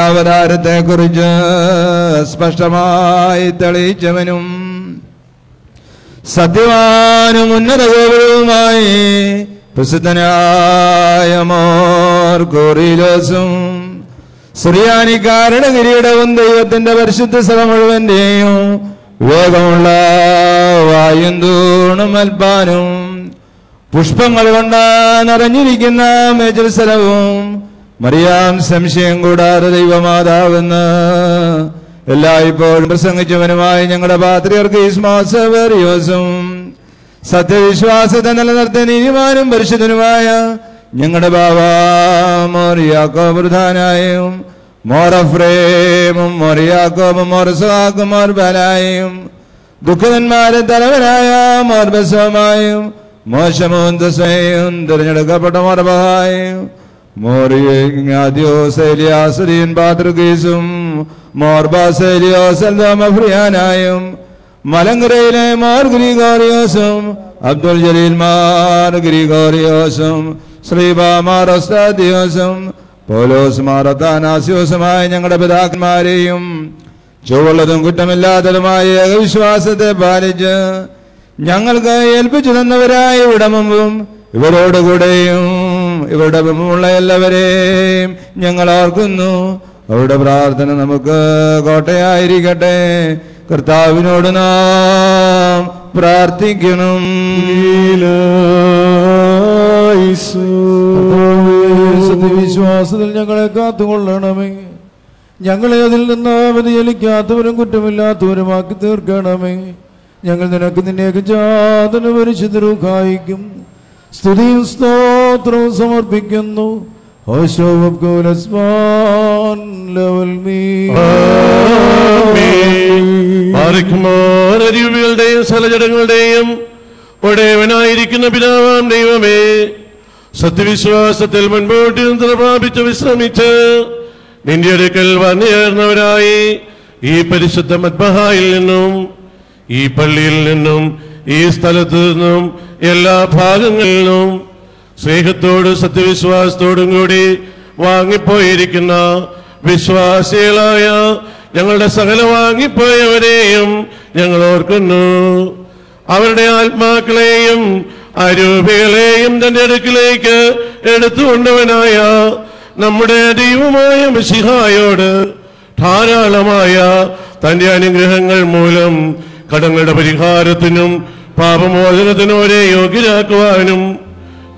അവതാരത്തെ കുറിച്ച് സ്പഷ്ടമായി തെളിയിച്ചവനും സത്യവാനും ഉന്നത ഗോപുരവുമായി പ്രസിദ്ധനായ മോർ കോറിലോസും സുറിയാനിക്കാരുടെ കിരീടവും ദൈവത്തിന്റെ പരിശുദ്ധ സഭ മുഴുവന്റെയും വേഗമുള്ള വായും തൂണും അൽപ്പാനും പുഷ്പങ്ങൾ കൊണ്ട് നിറഞ്ഞിരിക്കുന്ന മേജൽസ്ഥലവും മറിയാം സംശയം കൂടാതെ ദൈവമാതാവെന്ന് എല്ലായ്പ്പോഴും പ്രസംഗിച്ചവനുമായി ഞങ്ങളുടെ പാത്രിയർക്കീസ്മാസേറിയോസും സത്യവിശ്വാസത്തെ നിലനിർത്തിയ നീതിമാനും പരിശുദ്ധനുമായ ഞങ്ങളുടെ ബാബാ മോർ യാക്കോബ് പ്രധാനായും മോർ അഫ്രേമും മോർ യാക്കോബും മോർ ഇസ്ഹാഖും മോർ ബലായും ദുഃഖിതന്മാരെ തലവനായ മോർ ബസോമായും മോശമോൻ ദസയും തിരഞ്ഞെടുക്കപ്പെട്ട മോർ ബഹായും മോർ ഇഗ്നാത്യോസ് എലിയാസുരീൻ പാത്രുകീസും മോർ ബാസേലിയോസ് അൽദോമഫ്രിയാനായും മലങ്കരയിലെ മോർ ഗ്രിഗോറിയോസും അബ്ദുൽ ജലീൽ മാർ ഗ്രിഗോറിയോസും ശ്രീബാമാർ ഒസ്താദിയോസും പൗലോസ് മാർ അത്താനാസ്യോസുമായ ഞങ്ങളുടെ പിതാക്കന്മാരെയും ചുവള്ളതും കുറ്റമില്ലാത്തതുമായ ഏകവിശ്വാസത്തെ പാലിച്ച് ഞങ്ങൾക്ക് ഏൽപ്പിച്ചു തന്നവരായ ഇവിടെ മുമ്പും ഇവരോടുകൂടെയും ഇവരുടെ മുമ്പുള്ള എല്ലാവരെയും ഞങ്ങൾ ഓർക്കുന്നു. അവരുടെ പ്രാർത്ഥന നമുക്ക് കോട്ടയായിരിക്കട്ടെ. കർത്താവിനോട് നാം പ്രാർത്ഥിക്കണം. സത്യവിശ്വാസത്തിൽ ഞങ്ങളെ കാത്തുകൊള്ളണമേ. ഞങ്ങളെ അതിൽ നിന്ന് വ്യതിചലിക്കാത്തവരും കുറ്റമില്ലാത്തവരുമാക്കി തീർക്കണമേ. ഞങ്ങൾ നിനക്ക് നിന്നേക്ക് ജാതന പരിശുദ്ധരുക്കായിക്കും സ്തുതിയും സ്തോത്രവും സമർപ്പിക്കുന്നു. അരിവുകളുടെയും സ്ഥലജടങ്ങളുടെയും ഒടേവനായിരിക്കുന്ന പിതാവാം ദൈവമേ, സത്യവിശ്വാസത്തിൽ മുൻപോട്ട് പ്രാപിച്ച് വിശ്രമിച്ച് നിന്റെ അടുക്കൽ വന്നുചേർന്നവരായി ഈ പരിശുദ്ധ മദ്ബഹായിൽ നിന്നും ഈ പള്ളിയിൽ നിന്നും ഈ സ്ഥലത്തു നിന്നും എല്ലാ ഭാഗങ്ങളിൽ നിന്നും സ്നേഹത്തോടും സത്യവിശ്വാസത്തോടും കൂടി വാങ്ങിപ്പോയിരിക്കുന്ന വിശ്വാസികളായ ഞങ്ങളുടെ സകല വാങ്ങിപ്പോയവരെയും ഞങ്ങൾ ഓർക്കുന്നു. അവരുടെ ആത്മാക്കളെയും അരൂപികളെയും തന്റെ അടുക്കിലേക്ക് എടുത്തുകൊണ്ടവനായ നമ്മുടെ ദൈവമായ മിശിഹായോട് ധാരാളമായ തന്റെ അനുഗ്രഹങ്ങൾ മൂലം കടങ്ങളുടെ പരിഹാരത്തിനും പാപമോചനത്തിനും ഒരേ യോഗ്യരാക്കുവാനും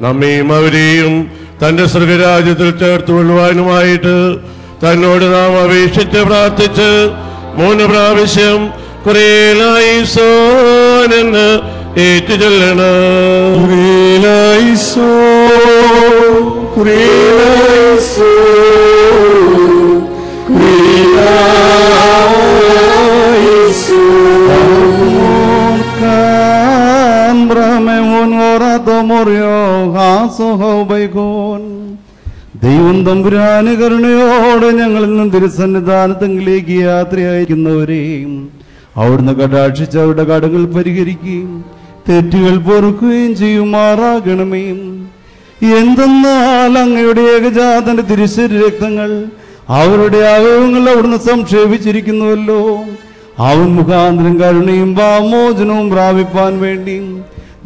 നമ്മയും അവരെയും തന്റെ സ്വർഗരാജ്യത്തിൽ ചേർത്തുകൊള്ളുവാനുമായിട്ട് തന്നോട് നാം അപേക്ഷിച്ച് പ്രാർത്ഥിച്ച് 3 പ്രാവശ്യം കുറേലായിസോനെന്ന് ഏറ്റുചൊല്ലണം. ദൈവം തമ്പുരാന് കരുണയോടെ ഞങ്ങളിൽ നിന്നും തിരുസന്നിധാനത്തെങ്കിലേക്ക് യാത്രയായിരിക്കുന്നവരെയും അവിടുന്ന് കടാക്ഷിച്ച് അവരുടെ കടങ്ങൾ പരിഹരിക്കുകയും തെറ്റുകൾ പൊറുക്കുകയും ചെയ്യുമാറാകണമേ. എന്തെന്നാൽ അങ്ങയുടെ ഏകജാതന്റെ തിരുശരീര രക്തങ്ങൾ അവരുടെ അവയവങ്ങൾ അവിടുന്ന് സംക്ഷേപിച്ചിരിക്കുന്നുവല്ലോ. അവൻ മുഖാന്തരം കരുണയും പാപമോചനവും പ്രാപിപ്പാൻ വേണ്ടി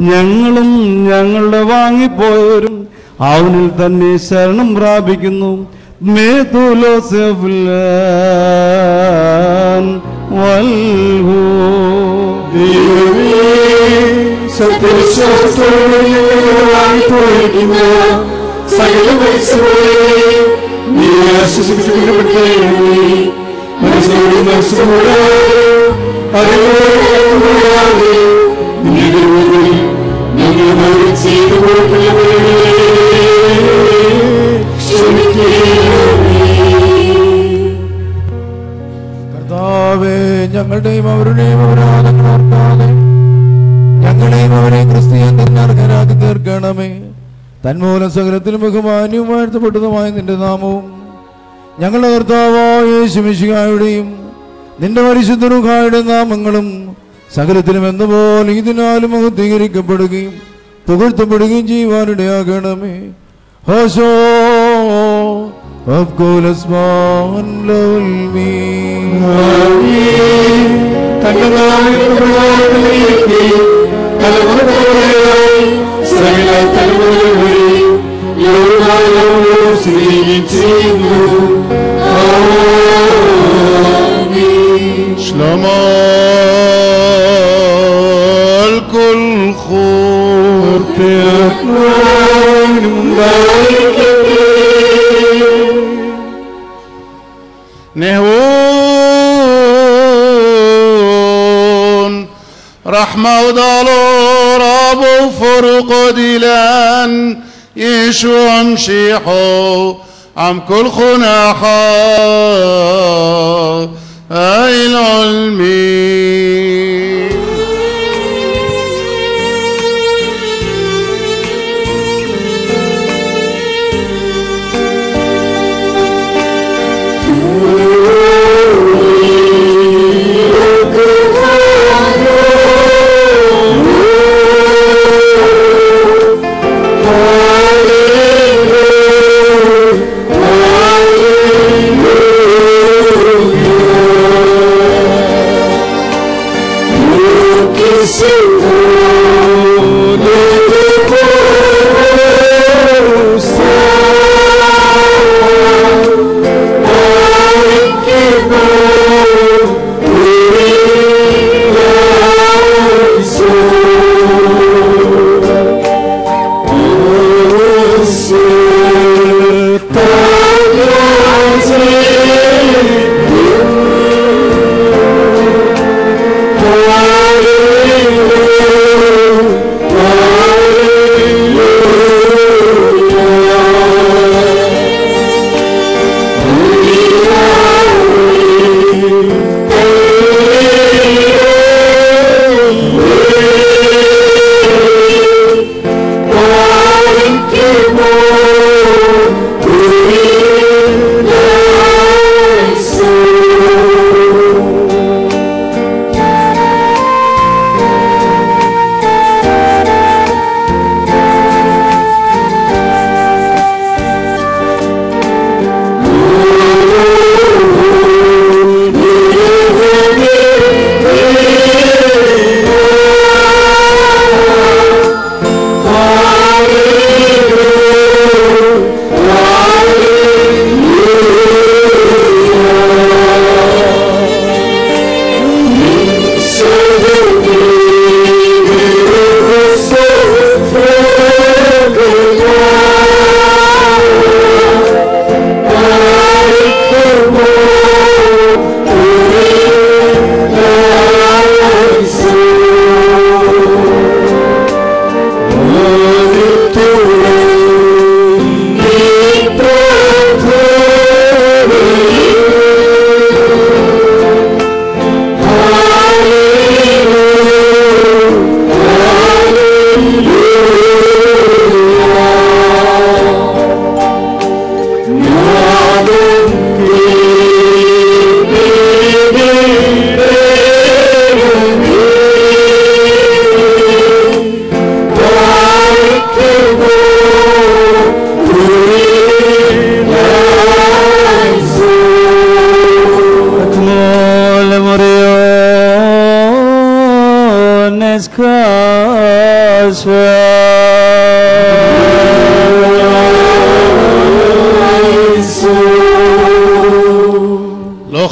ഞങ്ങളും ഞങ്ങളുടെ വാങ്ങിപ്പോയവരും അവനിൽ തന്നെ ശരണം പ്രാപിക്കുന്നു. കർത്താവേ, ഞങ്ങളുടെയും അവരുടെയും അപരാധങ്ങൾ ഓർക്കാതെ ഞങ്ങളെയും അവരെ ക്രിസ്തീയത്തിന് അർഹരാക്കി തീർക്കണമേ. തന്മൂലം സകലത്തിലും ബഹുമാന്യവും വാഴ്ത്തപ്പെട്ടതുമായ നിന്റെ നാമവും ഞങ്ങളുടെ കർത്താവായ യേശു മിശിഹായുടെയും നിന്റെ പരിശുദ്ധ റൂഹായുടെ നാമങ്ങളും സകലത്തിലും എന്നപോലെ ഇതിനാലും أبقوا الأسمان له المين شلما الكل خور نهون رحمة ودالور أبو فرق ديلان يشو امشيحو عم كل خناحا أي العلمي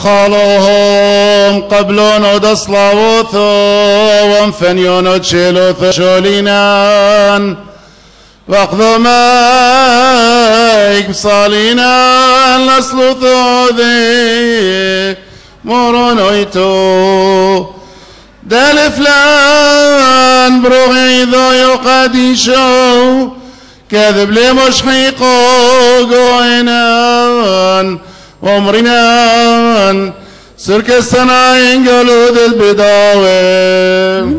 خالهم قبلون ودصلاوثو وانفنيون وتشيلوثو شولينان واخذوا مايك بصالينان لسلوثو ذي مورونويتو دال فلان بروغي ذو يقاديشو كذب لي مشحيقو قوينان ومرنان سرك السناين قالوا ذي البداوي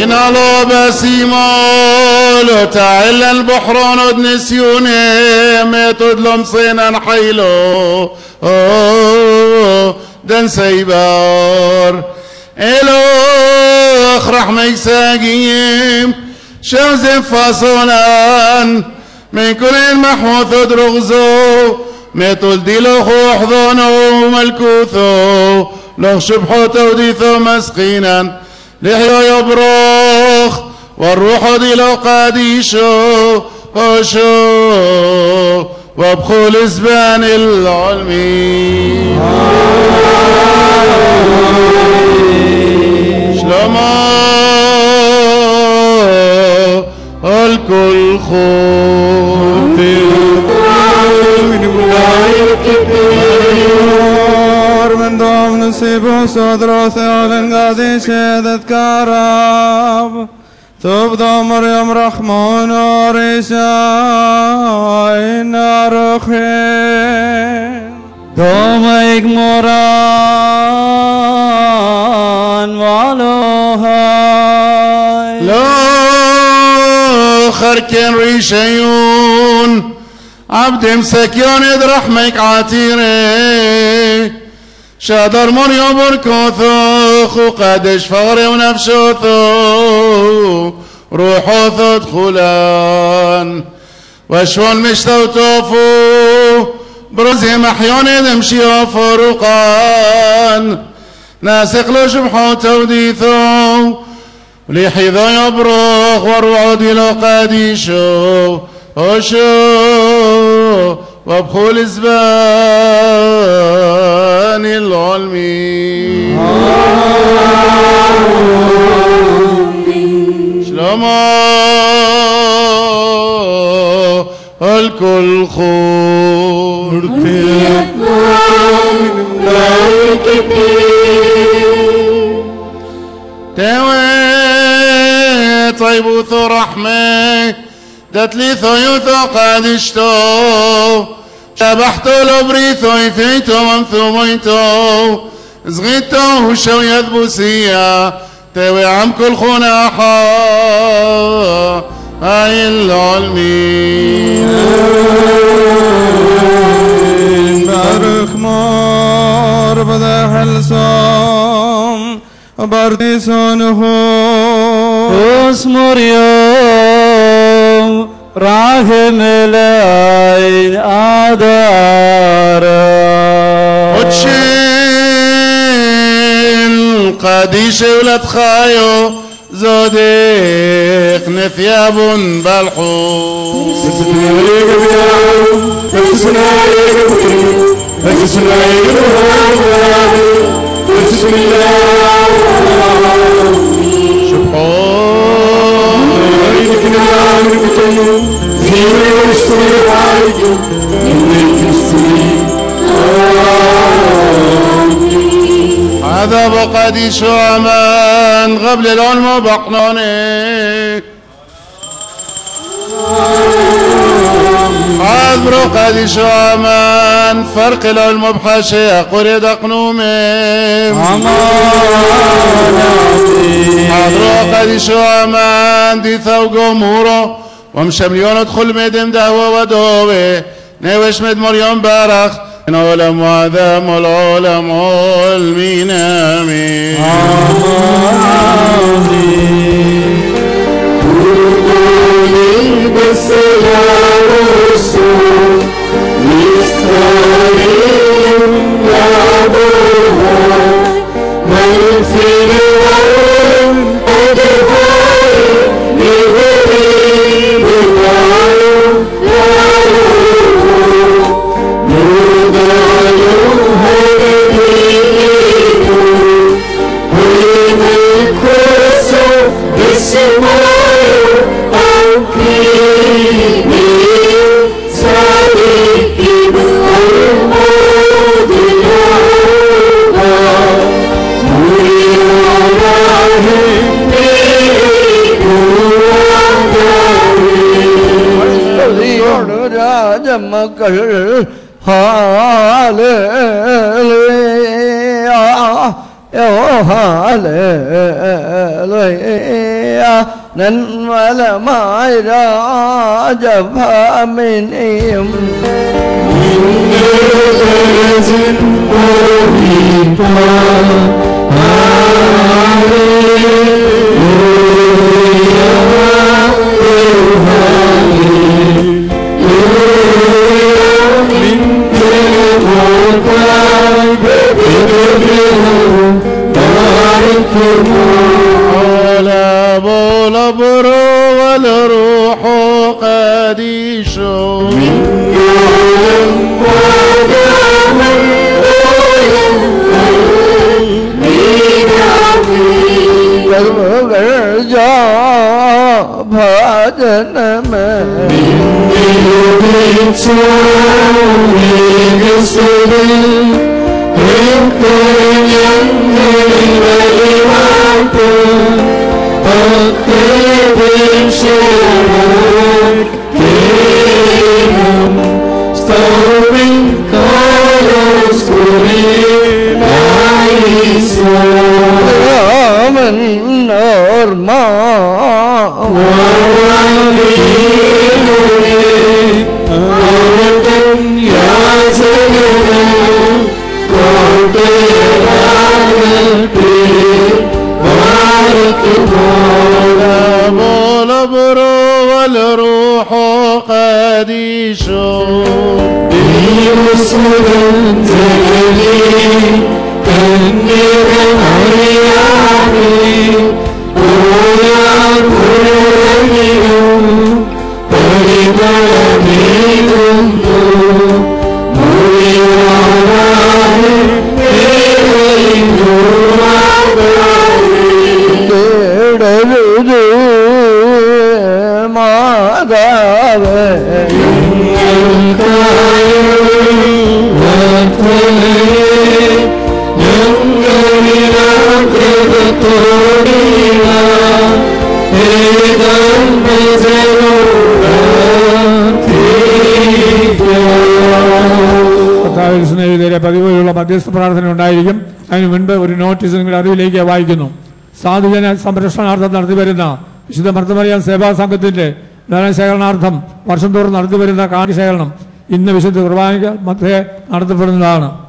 إن الله بسيمول تعال البحران ودنسيوني ميتود لمصينا حيلو دن سيبار إلو أخرح ميساقيم شوزن فاصولان من كل المحوث درغزو ميتول ديلو خوحضونو ملكوثو لو شبحو توديثو مسقينا لحيو يبروخ والروح ديلو قاديشو هوشو وابخول اسبان العلمي شلومو الكل خوف من دوم نسيبو صدرو ثيولن قادي شهدت كاراب تبدو مريم رحمون وريشاين أرخين دوميك موران والوهاي لو خركن ريشيون عبد مسكيون رحمك عتيري شادر مريم بركوثوخ وقدش فغري ونفشوثو روحو تدخلان وشون مشتو توفو برزي محيون دمشي فروقان ناسق له شبحو توديثو لحذا يبرخ والرعود لو قاديشو هوشو وابخول الزبان العلمي شلومو الكل خور تاوي طيبوث رحمه دتليثو يوثو قادشتو شبحتو لبريثو يفيتو ومثوميتو زغيتو وشو يذبوسيا تاوي عم كل خناحا هاي العلمي بارخ مار بدا حلسام باردي سونه اسمر يوم راهم العين آدارا وتشين قاديش ولاد خايو زوديق نثياب بالحوم هذا بقديش أمان قبل العلم بقنوني حضروا قديش أمان فرق العلم بحاشي قريد أقنومي حضروا قديش أمان دي ثو جمهوره ومشمليون ادخل مدم دهوة ودوه نوش مد مريم بارخ العلم وعذام العلم علمين آمين بالسلام والسوء مستعين يا أبوها من في الأرض أدفعي لغريب العالم لا يروح نودعه هديه ولمن كسف بسمائه أنكيني മക്കൾ ഹാലേലൂയ ഹാലേലൂയ നന്മലമായ രാജഭാമിനിയും والروح قديش والروح قديش പതിവുള്ള മധ്യസ്ഥ പ്രാർത്ഥന ഉണ്ടായിരിക്കും. അതിന് മുൻപ് ഒരു നോട്ടീസ് നിങ്ങളുടെ അറിവിലേക്ക് വായിക്കുന്നു. സാധുജന സംരക്ഷണാർത്ഥം നടത്തിവരുന്ന വിശുദ്ധ മർത്തമറിയാം സേവാ സംഘത്തിന്റെ ധനശേഖരണാർത്ഥം വർഷം തോറും നടത്തിവരുന്ന കാണിശേഖരണം ഇന്ന് വിശുദ്ധ കുർബാനയ്ക്ക് മധ്യേ നടത്തപ്പെടുന്നതാണ്.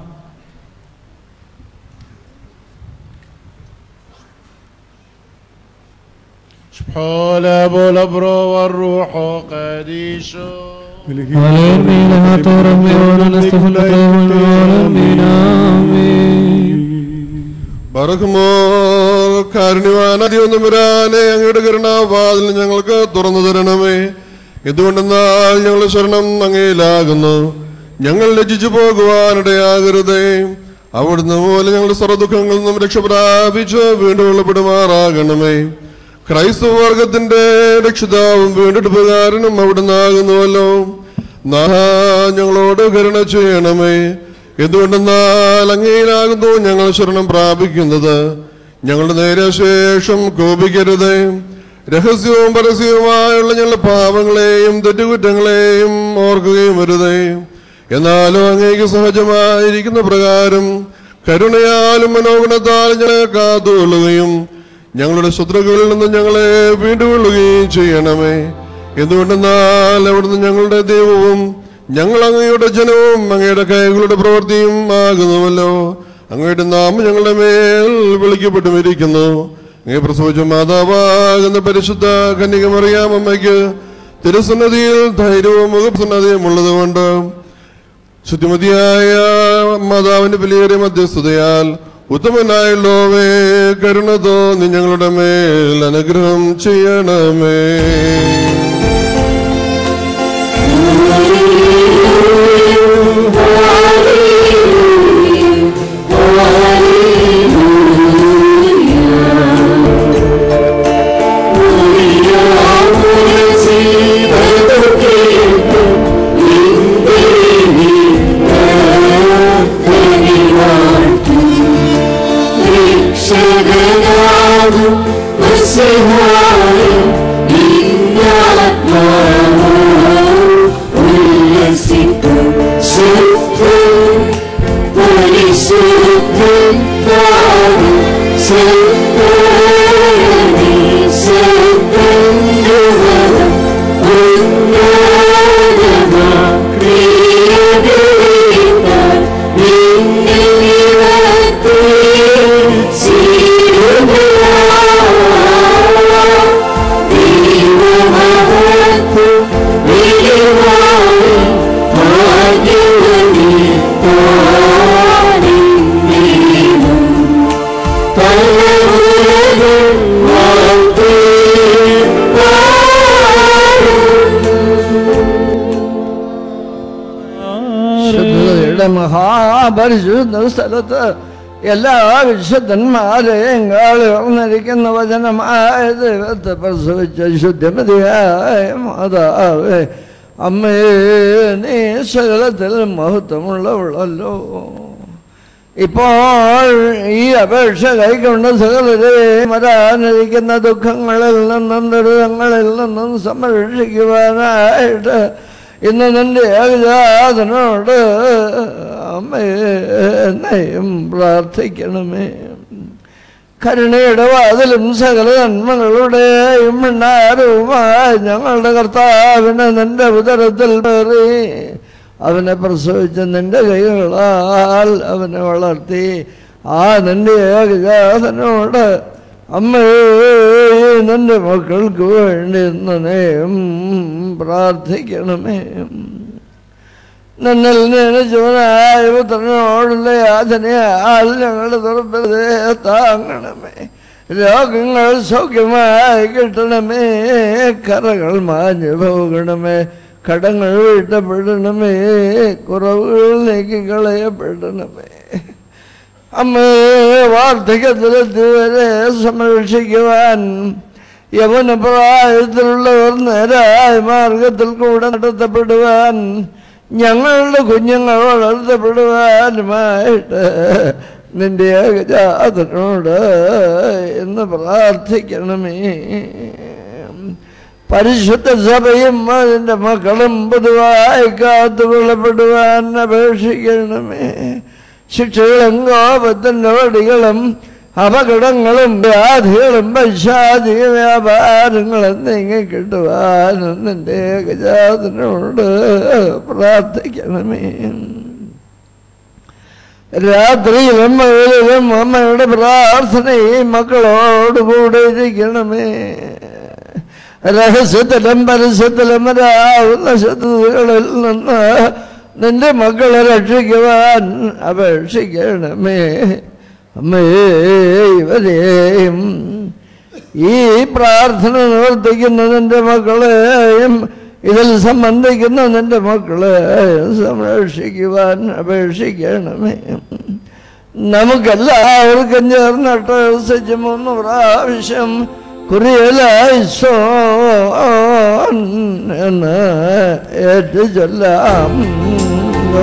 والروح قديش കാരുണ്യവാനതിയൊന്നുമിരാനെ അങ്ങയുടെ കരുണാവാതിൽ ഞങ്ങൾക്ക് തുറന്നു തരണമേ. എന്തുകൊണ്ടെന്നാൽ ഞങ്ങളുടെ ശരണം അങ്ങയിലാകുന്നു. ഞങ്ങൾ ലജ്ജിച്ചു പോകുവാനിടയാകരുതേ. അവിടുന്ന് പോലെ ഞങ്ങളുടെ സർവ്വദുഃഖങ്ങളിൽ നിന്നും രക്ഷ പ്രാപിച്ച് വീണ്ടും വെള്ളപ്പെടുമാറാകണമേ. ക്രൈസ്തവ വർഗത്തിന്റെ രക്ഷിതാവും വീണ്ടെടുപ്പുകാരനും അവിടുന്നാകുന്നുവല്ലോ. ഞങ്ങളോട് കരുണ ചെയ്യണമേ. എന്തുകൊണ്ടെന്നാൽ അങ്ങയിലാകുന്നു ഞങ്ങൾ ശരണം പ്രാപിക്കുന്നത്. ഞങ്ങളുടെ നേരെ ശേഷം കോപിക്കരുതേ. രഹസ്യവും പരസ്യവുമായുള്ള ഞങ്ങളുടെ പാപങ്ങളെയും തെറ്റുകുറ്റങ്ങളെയും ഓർക്കുകയും വരുതേ. എന്നാലും അങ്ങേക്ക് സഹജമായിരിക്കുന്ന പ്രകാരം കരുണയാലും മനോഗുണത്താലും ഞങ്ങളെ കാത്തുകൊള്ളുകയും ഞങ്ങളുടെ ശത്രുക്കളിൽ നിന്ന് ഞങ്ങളെ വീണ്ടുകൊള്ളുകയും ചെയ്യണമേ. എന്തുകൊണ്ടെന്നാൽ അവിടുന്ന് ഞങ്ങളുടെ ദൈവവും ഞങ്ങൾ അങ്ങയുടെ ജനവും അങ്ങയുടെ കൈകളുടെ പ്രവൃത്തിയും ആകുന്നുവല്ലോ. അങ്ങയുടെ നാമം ഞങ്ങളുടെ മേൽ വിളിക്കപ്പെട്ടുമിരിക്കുന്നു. അങ്ങേ പ്രസവിച്ച മാതാവാകുന്ന പരിശുദ്ധ കന്യകമറിയാം അമ്മയ്ക്ക് തിരുസന്നതിയിൽ ധൈര്യവും മുഖസന്നതിയും ഉള്ളതുകൊണ്ട് ശുദ്ധിമതിയായ മാതാവിന്റെ വിലയേറിയ മധ്യസ്ഥതയാൽ ഉത്തമനായുള്ളവേ കരുണ തോന്നി ഞങ്ങളുടെ മേൽ അനുഗ്രഹം ചെയ്യണമേ. Shaganavu, Vasihaya, Inna മഹാപരിശുദ്ധ സ്ഥലത്ത് എല്ലാ വിശുദ്ധന്മാരെയും ഉയർന്നിരിക്കുന്ന വചനമായ ദൈവത്തെ പ്രസവിച്ച ശുദ്ധമതിയായ മാതാവേ, അമ്മേ, നീ സകലത്തിൽ മഹത്വമുള്ളവളല്ലോ. ഇപ്പോൾ ഈ അപേക്ഷ കൈക്കൊണ്ട് സകലരെയും വരാനിരിക്കുന്ന ദുഃഖങ്ങളിൽ നിന്നും ദുരിതങ്ങളിൽ നിന്നും സംരക്ഷിക്കുവാനായിട്ട് ഇന്ന് നിന്റെ ഏകജാതനോട് അമ്മയെയും പ്രാർത്ഥിക്കണമേ. കരുണയുടെ വാതിലും സകല നന്മകളുടെയും ഭണ്ഡാരവുമായി ഞങ്ങളുടെ കർത്താവിനെ നിന്റെ ഉദരത്തിൽ കയറി അവനെ പ്രസവിച്ച നിന്റെ കൈകളാൽ അവനെ വളർത്തി ആ നിന്റെ ഏകജാതനോട് അമ്മേ, നിന്റെ മക്കൾക്ക് വേണ്ടി നന്നെയും പ്രാർത്ഥിക്കണമേ. നിന്നിൽ ജനജീവനായ പുത്രനോടുള്ള യാതനയാൽ ഞങ്ങളുടെ തുറപ്പതേ താങ്ങണമേ. രോഗങ്ങൾ സൗഖ്യമായി കിട്ടണമേ. കറകൾ മാഞ്ഞു പോകണമേ. കടങ്ങൾ വീട്ടപ്പെടണമേ. കുറവുകൾ നീക്കിക്കളയപ്പെടണമേ. അമ്മേ, വാർദ്ധക്യത്തിലെത്തിവരെ സംരക്ഷിക്കുവാൻ യവന പ്രായത്തിലുള്ളവർ നേരായ മാർഗത്തിൽ കൂടെ നടത്തപ്പെടുവാൻ ഞങ്ങളുടെ കുഞ്ഞുങ്ങൾ വളർത്തപ്പെടുവാനുമായിട്ട് നിന്റെ ഏകജാതനോട് എന്ന് പ്രാർത്ഥിക്കണമേ. പരിശുദ്ധ സഭയും അതിൻ്റെ മക്കളും പൊതുവായി കാത്തുകൊള്ളപ്പെടുവാൻ അപേക്ഷിക്കണമേ. ശിക്ഷകളും കോപത്തിൻ്റെ വടികളും അപകടങ്ങളും വ്യാധികളും പൈശാചിക വ്യാപാരങ്ങളും നീങ്ങിക്കിട്ടുവാനും നിന്റെ ഏകജാതനോട് പ്രാർത്ഥിക്കണമേ. രാത്രിയിലും പകലിലും അമ്മയുടെ പ്രാർത്ഥനയും മക്കളോട് കൂടെ ഇരിക്കണമേ. രഹസ്യത്തിലും പരസ്യത്തിലും വരാവുന്ന ശത്രുതകളിൽ നിന്ന് നിന്റെ മക്കളെ രക്ഷിക്കുവാൻ അപേക്ഷിക്കണമേ. അമ്മേ, ഇവരെയും ഈ പ്രാർത്ഥന നിവർത്തിക്കുന്ന നിന്റെ മക്കളെയും ഇതിൽ സംബന്ധിക്കുന്ന നിന്റെ മക്കളെയും സംരക്ഷിക്കുവാൻ അപേക്ഷിക്കണമേ. നമുക്കെല്ലാവർക്കും ചേർന്നിട്ട് 3 പ്രാവശ്യം കുറിയലായിസോൻ എന്ന് ഏറ്റു ചൊല്ലാം. Oh,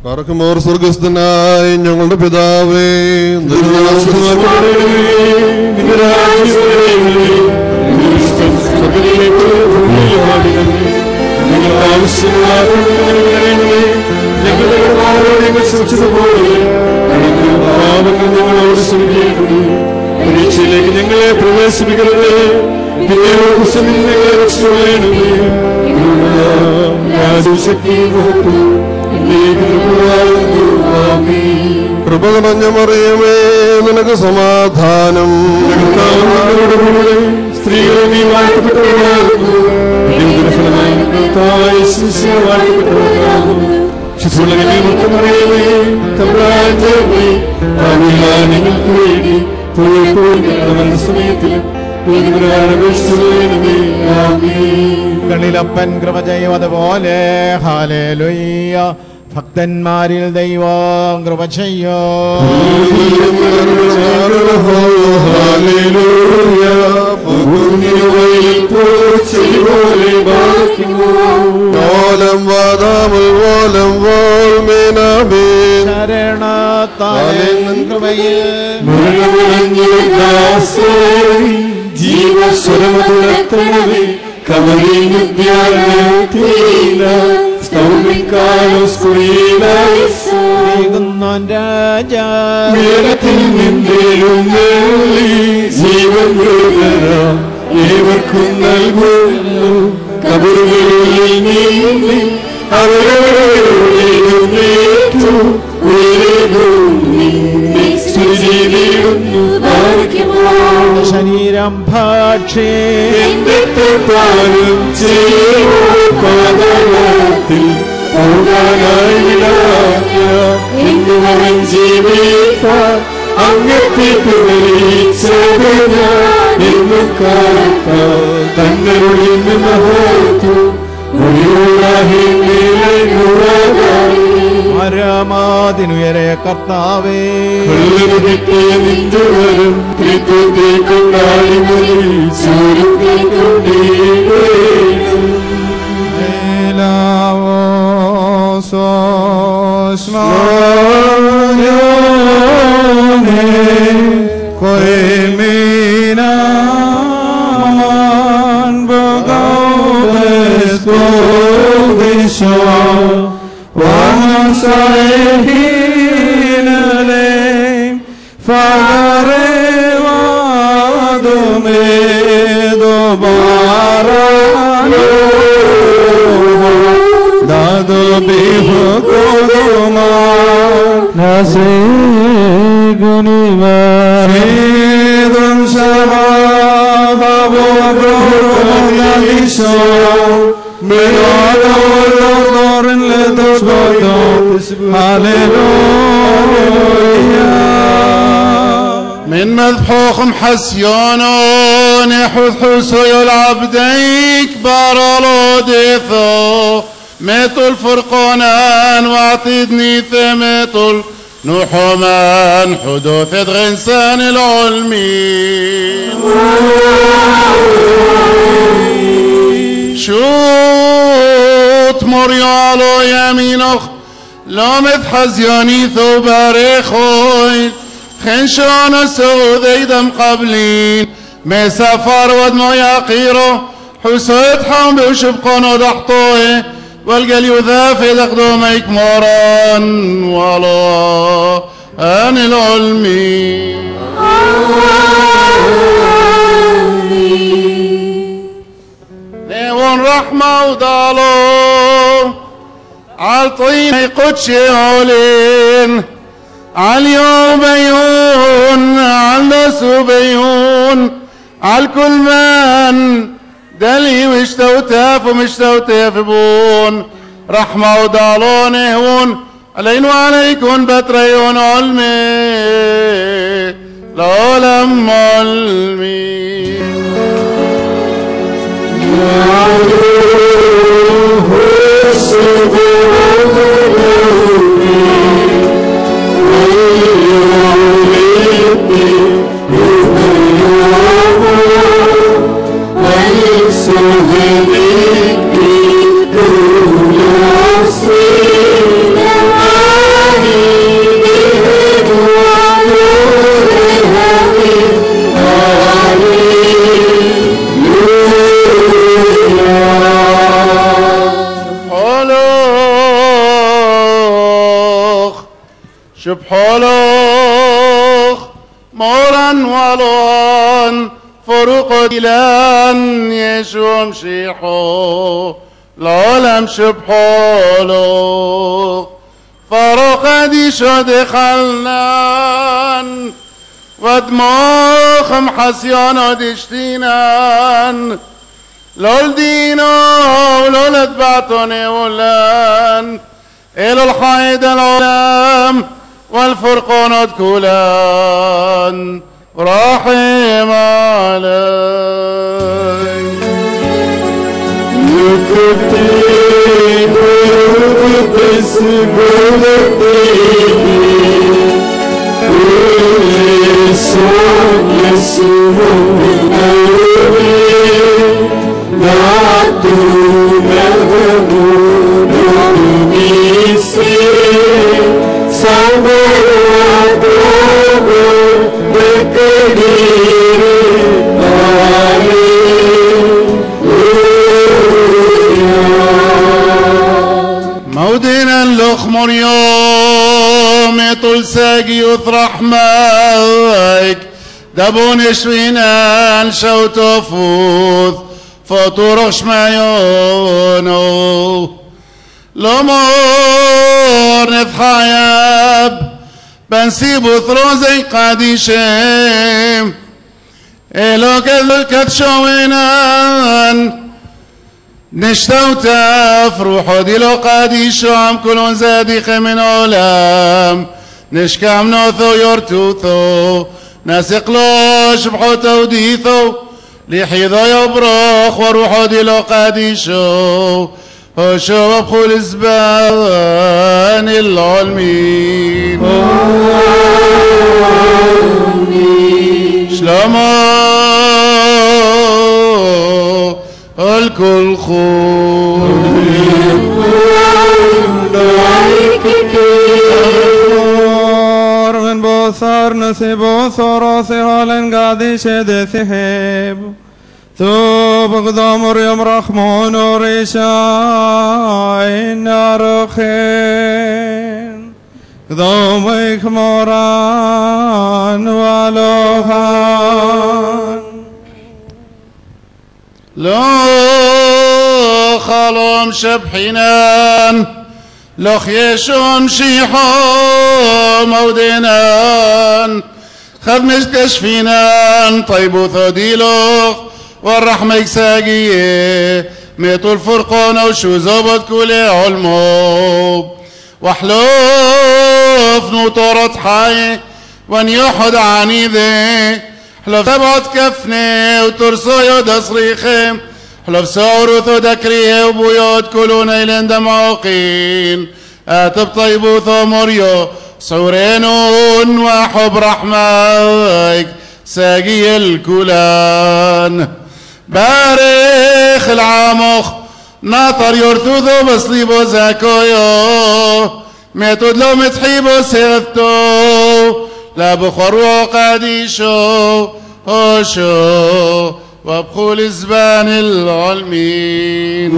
പാർക്കുമോർ സ്വർഗസ്ഥനായ ഞങ്ങളുടെ പിതാവേ, പരീക്ഷയിലേക്ക് ഞങ്ങളെ പ്രവേശിപ്പിക്കരുത്, കൃപ നിറഞ്ഞ മറിയമേ, നിനക്ക് സമാധാനം. സ്ത്രീകളെ നീ വാഴ്ത്തപ്പെട്ടവരാകുന്നു, കളിലപ്പൻ കൃപ ചെയ്യുന്നതുപോലെ ഹല്ലേലൂയ. ഭക്തന്മാരിൽ ദൈവം കൃപ ചെയ്യോ. ശരണത്താലൻ കൃപയിൽ ജീവസ്വരമതുരത്തണവേ രാജാത്തിൽ ജീവൻ ഏവർക്കും നൽകുന്നു. കബറുകളിൽ നീങ്ങി അവരോടേറ്റു ശരീരം ഭക്ഷ്യം പാതത്തിൽ ജീവിപ്പാൻ അങ്ങത്തെ തന്നരുളിൽ പരമാതിനുയരെ കർത്താവേ നിന്റെവരും ത്രിത്വത്തെ കൊണ്ടാടി من مذحوخم حسيانون يحوث حسوي العبديك بارالوديثو ميتو الفرقونان واعطيدني ثميتو نحومان حدوث غنسان العلمي شوت مريالو يمينخ لامت حزياني ثوباريخوي خنشان سودي دم قبلين مسافر ودمو يقيرو حسيت حام بشبقون ودحطوه والقل يذافي لقدوميك موران والله أن العلمي ديون رحمة ودالو عالطين قدشي عولين عاليوم بيون عالنسو بيون عالكل من دلي ومشتوتاف ومشتوتاف بون رحمة ودالون هون علينا وعليكم بتريون علمي العالم علمي بحولوخ موران والون فروق ديلان يشوم شيحو العالم شبحولوخ فروق دي شو دخلنان ودماغ محسيانو دشتينان لول دينو ولول اتبعتوني ولان إلى الحيد العالم والفرقان كلان رحم علي يكتين ويكتس قلبتين كل صوت يسمو من قلبي نعطو مغمون ونسي صبر بكرير مودنا اللخمر يوم يطول ساقي يطرح مايك دبون شوينا شوت فوث فطرش معيونو الأمور نتحايب بنسيبو ثروزي قاديشيم إلو كذلك شوينان نشتو تفروحو ديلو قاديشو عم كلون زاديخ من علام نشكام نوثو يرتوثو ناسقلوش بحوتو ديثو لحيضو يبرخ وروحو ديلو قاديشو وشو بخول الزبان العلمين شلومو الكل خور من بوثار نسيبو ثراثي هالن قادي شد ثهيب ثوب قدام يوم رحمون وريشاين نارخين قدامك موران ولوخان لو خالوم شبحنان لو خيشوم شيحو مودينان خدمش كشفينان طيبو ثوديلوخ والرحمة يساقيه ميتو الفرقون وشو زبط كولي علمو وحلوف نوطورة حي وان يحد عنيذي حلوف تبعد كفني وترسو يود صريخي حلوف سورثو دكريه وبيوت كلون ايلين دمعوقين اتب طيبو ثمريو صورينون وحب رحمك ساقي الكلان بارخ العمخ ناطر يرتوذو بصليبو زاكويو ميتود لو متحيبو سيغتو لا بخرو قاديشو هوشو وابخول الزبان العلمين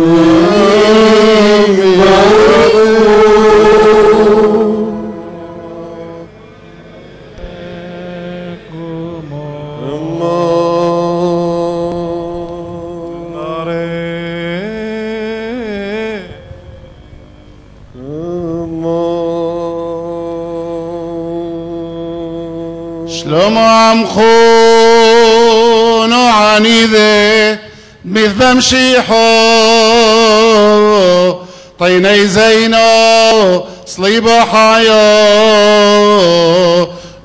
شلوم عم خون وعنيذي مثل مشيحو طيني زينو صليب حيو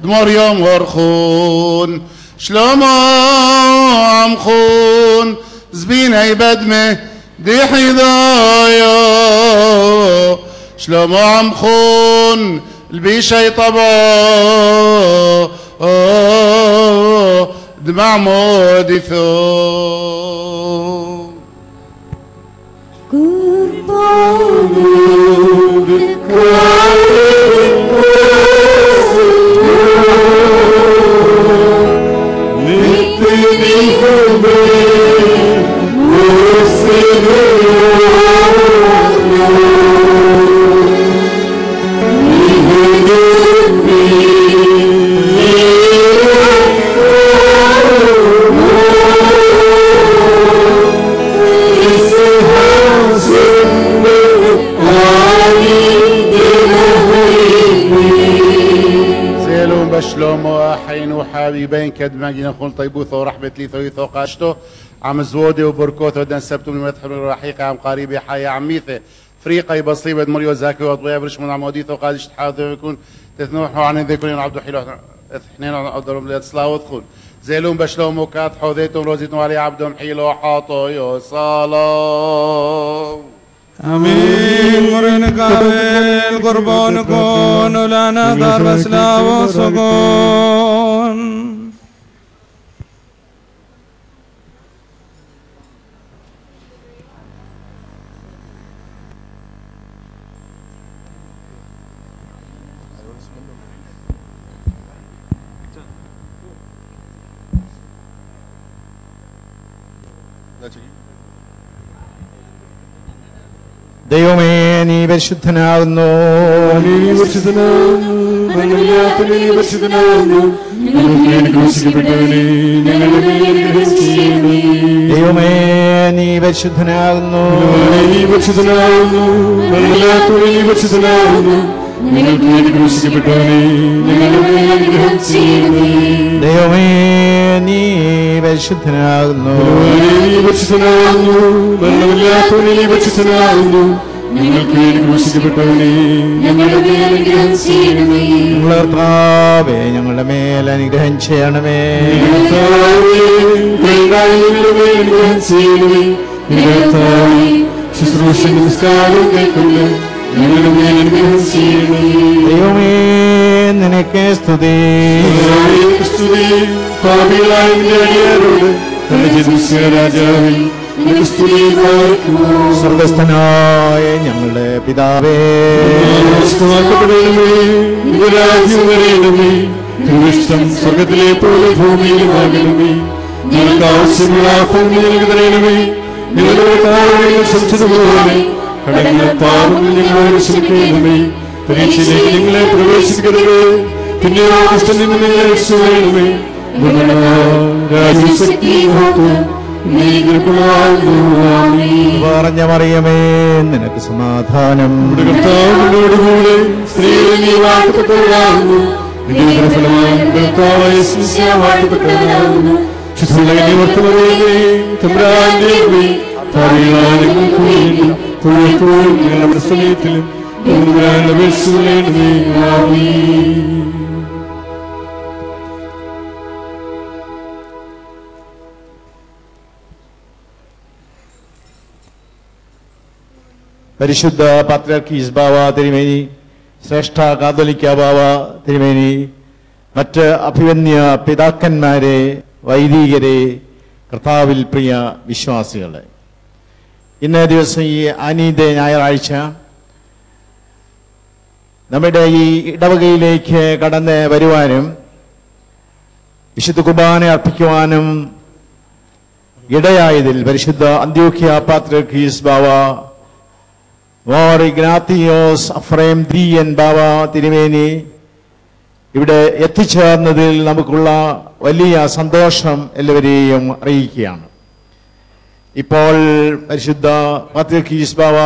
دمر يوم ورخون شلوم عم خون زبيني بدمه دي حذايو شلوم عم خون البيشي طبعو دمع مودي ثو قربان يبين كد ماجينا خون طيبوث ورحمة لي ثوي ثوقاشتو عم زودي وبركوث ودن سبتو من مدحر الرحيق عم قريبي حيا عميثة فريقي بصيبة مريو زاكي وطوية برش من عمودي ثوقادش تحاذر يكون تثنوحوا عن ذيكولين عبدو حلو اثنين عبدالهم ليتصلاو وثخون زيلون بشلوم وكات حوذيتهم روزيتهم علي عبدهم حيلو حاطو يو صلاة آمين مرين كابل قربان كون لنا دار اسلام وسكون ദൈവമേ നീ പരിശുദ്ധനാകുന്നു ദൈവമേ നീ പരിശുദ്ധനാകുന്നു ദൈവമേ നീ പരിശുദ്ധനാകുന്നു കർത്താവേ ഞങ്ങളുടെ മേൽ അനുഗ്രഹം ചെയ്യണമേ ദൈവമേ നിനക്ക് സ്തുതി സ്വർഗസ്ഥനായ ഞങ്ങളുടെ പിതാവേ ഇഷ്ടം സ്വർഗത്തിലെ പോലെ ഭൂമിയിലുമാകണമേ ഞങ്ങൾക്ക് ആവശ്യമുള്ള ഭൂമിയിലേക്ക് തരയണമേ ഞങ്ങളുടെ കാര്യം സംശയതുപോലെ കടങ്ങൾ പാപങ്ങൾ ഞങ്ങളോട് ക്ഷമിക്കണമേ പരീക്ഷയിലേക്ക് നിങ്ങളെ പ്രവേശിക്കരുത് പിന്നെ നിങ്ങളെ രക്ഷിക്കണമേ രാജ്യശക്തി പറഞ്ഞ മറിയമേ നിനക്ക് സമാധാനം കർത്താവിനോടുകൂടെ സ്ത്രീകൾ നീ വാഴ്ത്തപ്പെട്ടവരാകുന്നു വാഴ്ത്തപ്പെട്ടവരാകുന്നു ഞങ്ങളുടെ സമയത്തിലും പരിശുദ്ധ പാത്രിയാർക്കീസ് ബാവ തിരുമേനി, ശ്രേഷ്ഠ കാതോലിക്ക ബാവ തിരുമേനി, മറ്റ് അഭിവന്യ പിതാക്കന്മാരെ, വൈദികരെ, കർത്താവിൽ പ്രിയ വിശ്വാസികളെ, ഇന്നേ ദിവസം ഈ അനീത ഞായറാഴ്ച നമ്മുടെ ഈ ഇടവകയിലേക്ക് കടന്ന് വരുവാനും വിശുദ്ധ കുർബാന അർപ്പിക്കുവാനും ഇടയായതിൽ പരിശുദ്ധ അന്ത്യോഖ്യ പാത്രിയാർക്കീസ് ബാവ മോർ ഇഗ്നാത്തിയോസ് അഫ്രേം ദിയൻ ബാവ തിരുമേനി ഇവിടെ എത്തിച്ചേർന്നതിൽ നമുക്കുള്ള വലിയ സന്തോഷം എല്ലാവരെയും അറിയിക്കുകയാണ്. ഇപ്പോൾ പരിശുദ്ധ പാത്രിയാർക്കീസ് ബാവ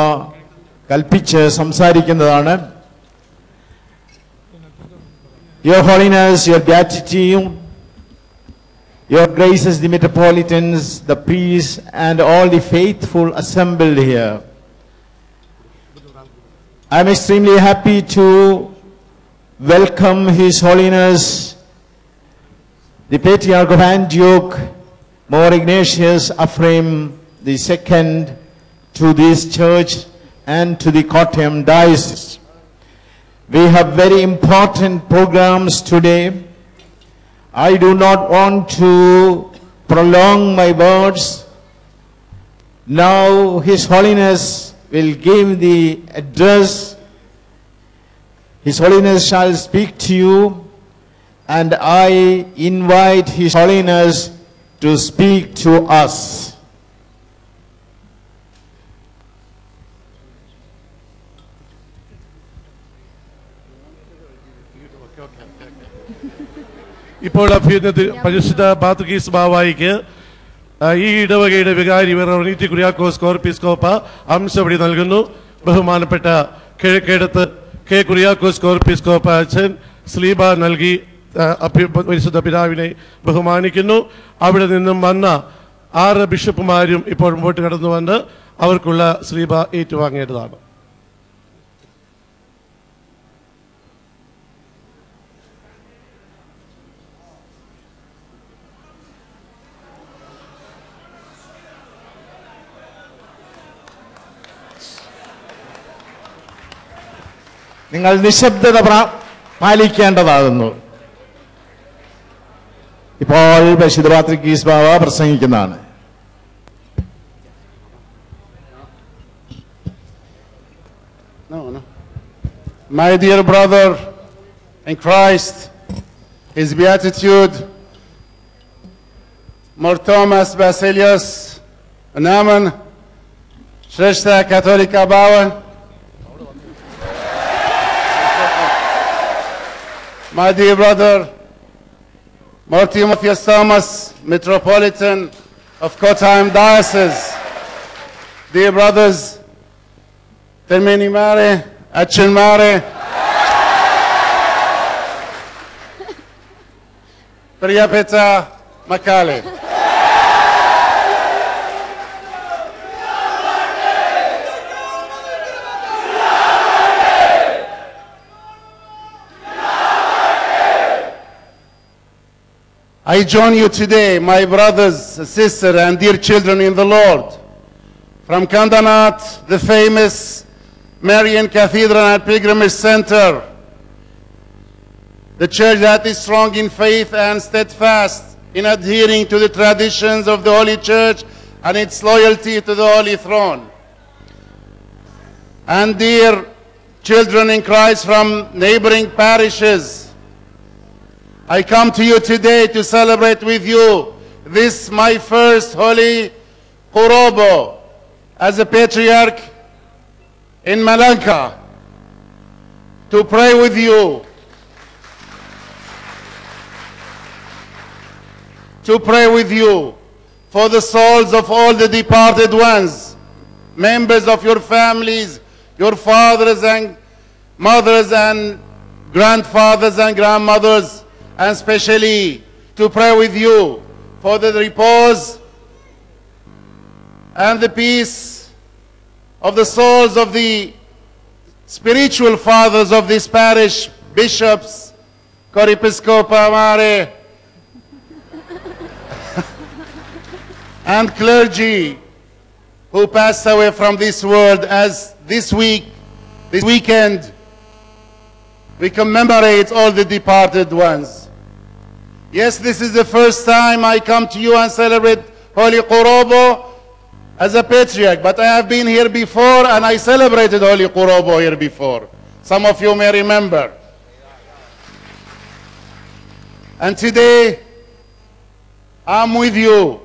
കൽപ്പിച്ച് സംസാരിക്കുന്നതാണ്. Your Holiness, Your Beatitude, Your Graces, the Metropolitans, the priests, and all the faithful assembled here. I am extremely happy to welcome His Holiness, the Patriarch of Antioch, More Ignatius Ephraim II, to this church and to the Kottayam Diocese. We have very important programs today. I do not want to prolong my words. Now His Holiness will give the address. His Holiness shall speak to you, and I invite His Holiness to speak to us. ഇപ്പോൾ പരിശുദ്ധ പാത്രിയാർക്കീസ് ബാവായിക്ക് ഈ ഇടവകയുടെ വികാരി വെറോണിറ്റി കുര്യാക്കോസ് കോർപ്പിസ്കോപ്പ അംശപടി നൽകുന്നു. ബഹുമാനപ്പെട്ട കിഴക്കേടത്ത് K Kuriakose Corepiscopa അച്ഛൻ സ്ലീബ നൽകി പരിശുദ്ധ പിതാവിനെ ബഹുമാനിക്കുന്നു. അവിടെ നിന്നും വന്ന 6 ബിഷപ്പുമാരും ഇപ്പോൾ മുമ്പോട്ട് കടന്നു വന്ന് അവർക്കുള്ള ശ്രീബ ഏറ്റുവാങ്ങേണ്ടതാണ്. നിങ്ങൾ നിശബ്ദത പാലിക്കേണ്ടതാകുന്നു. ഇപ്പോൾ പരിശുദ്ധ പാത്രിക്കീസ് ബാവ പ്രസംഗിക്കുന്നതാണ്. No. My dear brother in Christ, His Beatitude, Mor Thomas Basilius Naman, Shrestha Katolika Bauer, my dear brother, Mor Timotheus Thomas, Metropolitan of Kottayam Diocese, dear brothers, Termini Mare, Achin Mare, Priyapeta Makale. I join you today, my brothers, sisters, and dear children in the Lord, from Kandanat, the famous Marian Cathedral and Pilgrimage Center, the church that is strong in faith and steadfast in adhering to the traditions of the Holy Church and its loyalty to the Holy Throne. And dear children in Christ from neighboring parishes, I come to you today to celebrate with you this my first Holy Qorobo as a patriarch in Malanka, to pray with you, for the souls of all the departed ones, members of your families, your fathers and mothers and grandfathers and grandmothers, and especially to pray with you for the repose and the peace of the souls of the spiritual fathers of this parish, bishops, Coripiscopa Mare, and clergy who passed away from this world, as this weekend, we commemorate all the departed ones. Yes, this is the first time I come to you and celebrate Holy Qorobo as a patriarch, but I have been here before and I celebrated Holy Qorobo here before. Some of you may remember. And today, I'm with you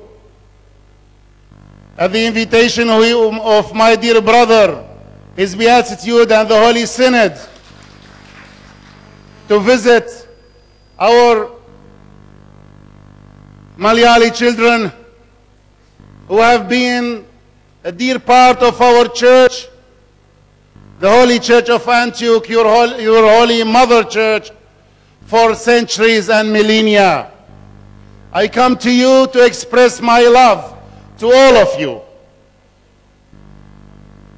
at the invitation of my dear brother, His Beatitude and the Holy Synod, to visit our Malayali children who have been a dear part of our church, the Holy Church of Antioch, your Holy Mother Church, for centuries and millennia. I come to you to express my love to all of you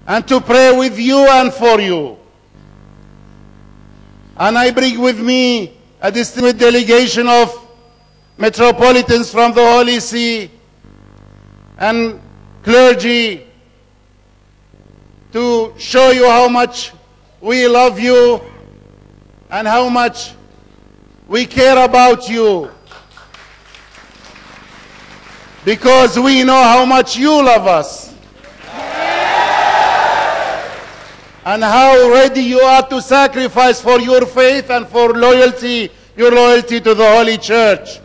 and to pray with you and for you. And I bring with me a distinguished delegation of metropolitans from the Holy See and clergy to show you how much we love you and how much we care about you, because we know how much you love us and how ready you are to sacrifice for your faith and for loyalty, your loyalty to the Holy Church.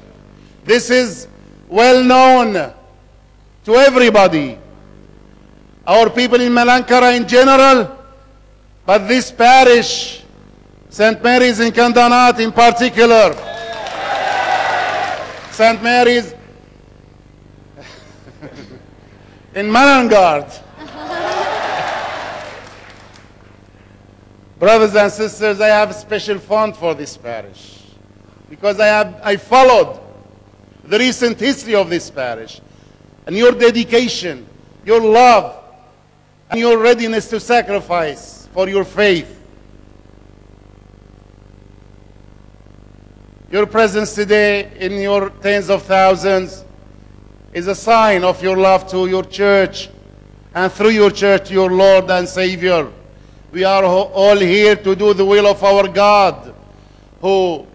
This is well known to everybody, our people in Malankara in general, but this parish, St. Mary's in Kandanat in particular, St. Mary's in Manangard. Brothers and sisters, I have a special fund for this parish. because I followed the recent history of this parish, and your dedication, your love, and your readiness to sacrifice for your faith. Your presence today in your tens of thousands is a sign of your love to your church, and through your church, your Lord and Savior. We are all here to do the will of our God, who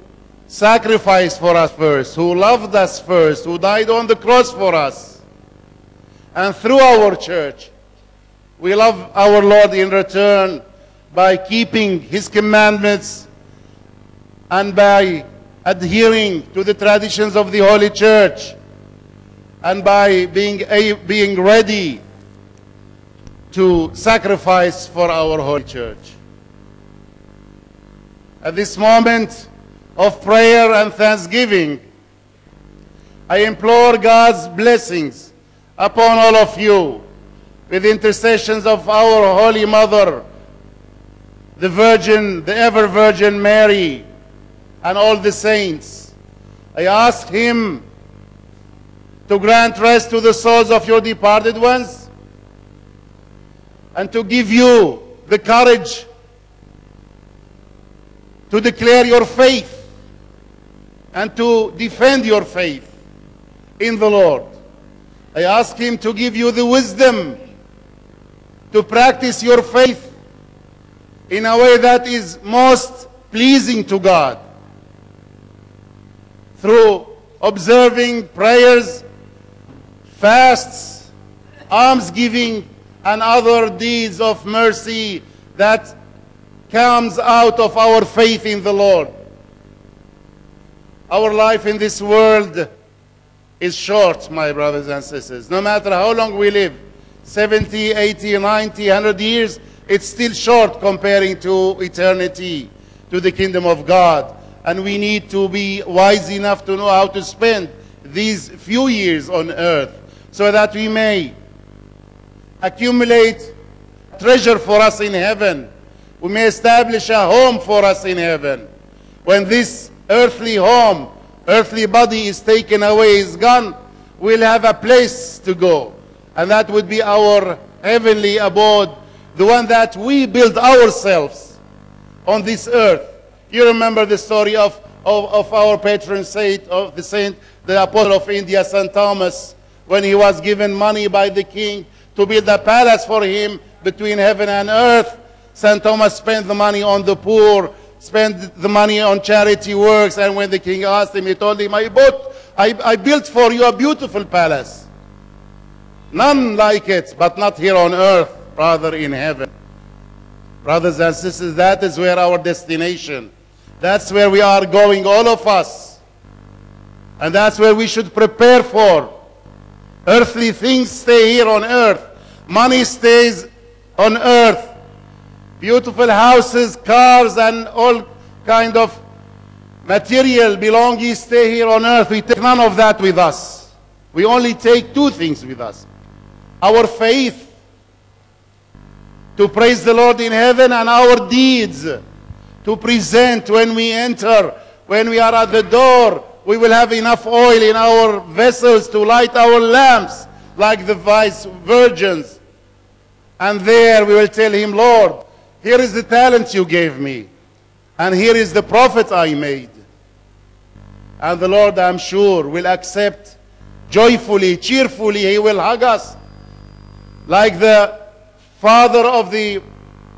sacrificed for us first, who loved us first, who died on the cross for us. And through our church, we love our Lord in return by keeping His commandments and by adhering to the traditions of the Holy Church, and by being ready to sacrifice for our Holy Church. At this moment of prayer and thanksgiving, I implore God's blessings upon all of you, with intercessions of our Holy Mother, the Virgin, the ever-Virgin Mary, and all the saints. I ask Him to grant rest to the souls of your departed ones, and to give you the courage to declare your faith and to defend your faith in the Lord. I ask Him to give you the wisdom to practice your faith in a way that is most pleasing to God, through observing prayers, fasts, almsgiving, and other deeds of mercy that comes out of our faith in the Lord. Our life in this world is short, my brothers and sisters. No matter how long we live, 70, 80, 90, 100 years, it's still short comparing to eternity, to the kingdom of God. And we need to be wise enough to know how to spend these few years on earth, so that we may accumulate treasure for us in heaven. We may establish a home for us in heaven. When this earthly home, earthly body is taken away, is gone, we'll have a place to go. And that would be our heavenly abode, the one that we build ourselves on this earth. You remember the story of our patron saint, of the apostle of India, St. Thomas, when he was given money by the king to build a palace for him between heaven and earth. St. Thomas spent the money on the poor, spent the money on charity works, and when the king asked him, he told him, I built for you a beautiful palace. None like it, but not here on earth, rather in heaven. Brothers and sisters, that is where our destination, that's where we are going, all of us. And that's where we should prepare for. Earthly things stay here on earth. Money stays on earth. Beautiful houses, cars, and all kind of material belongings stay here on earth. We take none of that with us. We only take two things with us. Our faith to praise the Lord in heaven, and our deeds to present when we enter, when we are at the door. We will have enough oil in our vessels to light our lamps like the wise virgins. And there we will tell Him, Lord, here is the talent you gave me, and here is the profit I made. And the Lord, I'm sure, will accept joyfully, cheerfully. He will hug us like the father of the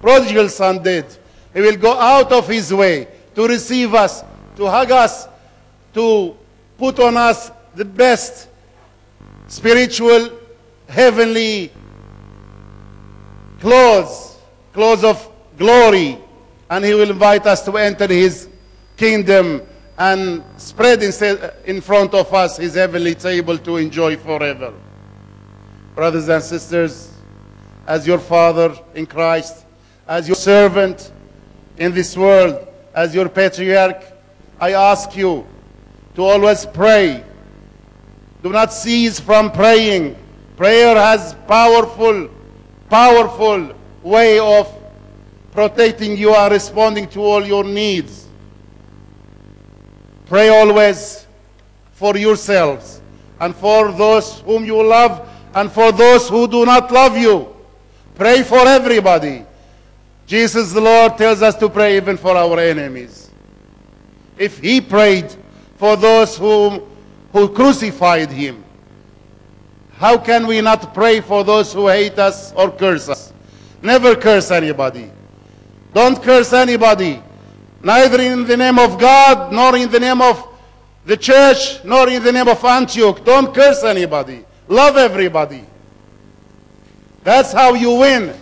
prodigal son did. He will go out of His way to receive us, to hug us, to put on us the best spiritual, heavenly clothes of glory. And He will invite us to enter His kingdom and spread in front of us His heavenly table to enjoy forever. Brothers and sisters, as your father in Christ, as your servant in this world, as your patriarch, I ask you to always pray. Do not cease from praying. Prayer has powerful way of protecting you and responding to all your needs. Pray always for yourselves and for those whom you love and for those who do not love you. Pray for everybody. Jesus the Lord tells us to pray even for our enemies. If he prayed for those who crucified him, how can we not pray for those who hate us or curse us? Never curse anybody. Don't curse anybody, neither in the name of God, nor in the name of the church, nor in the name of Antioch. Don't curse anybody. Love everybody. That's how you win.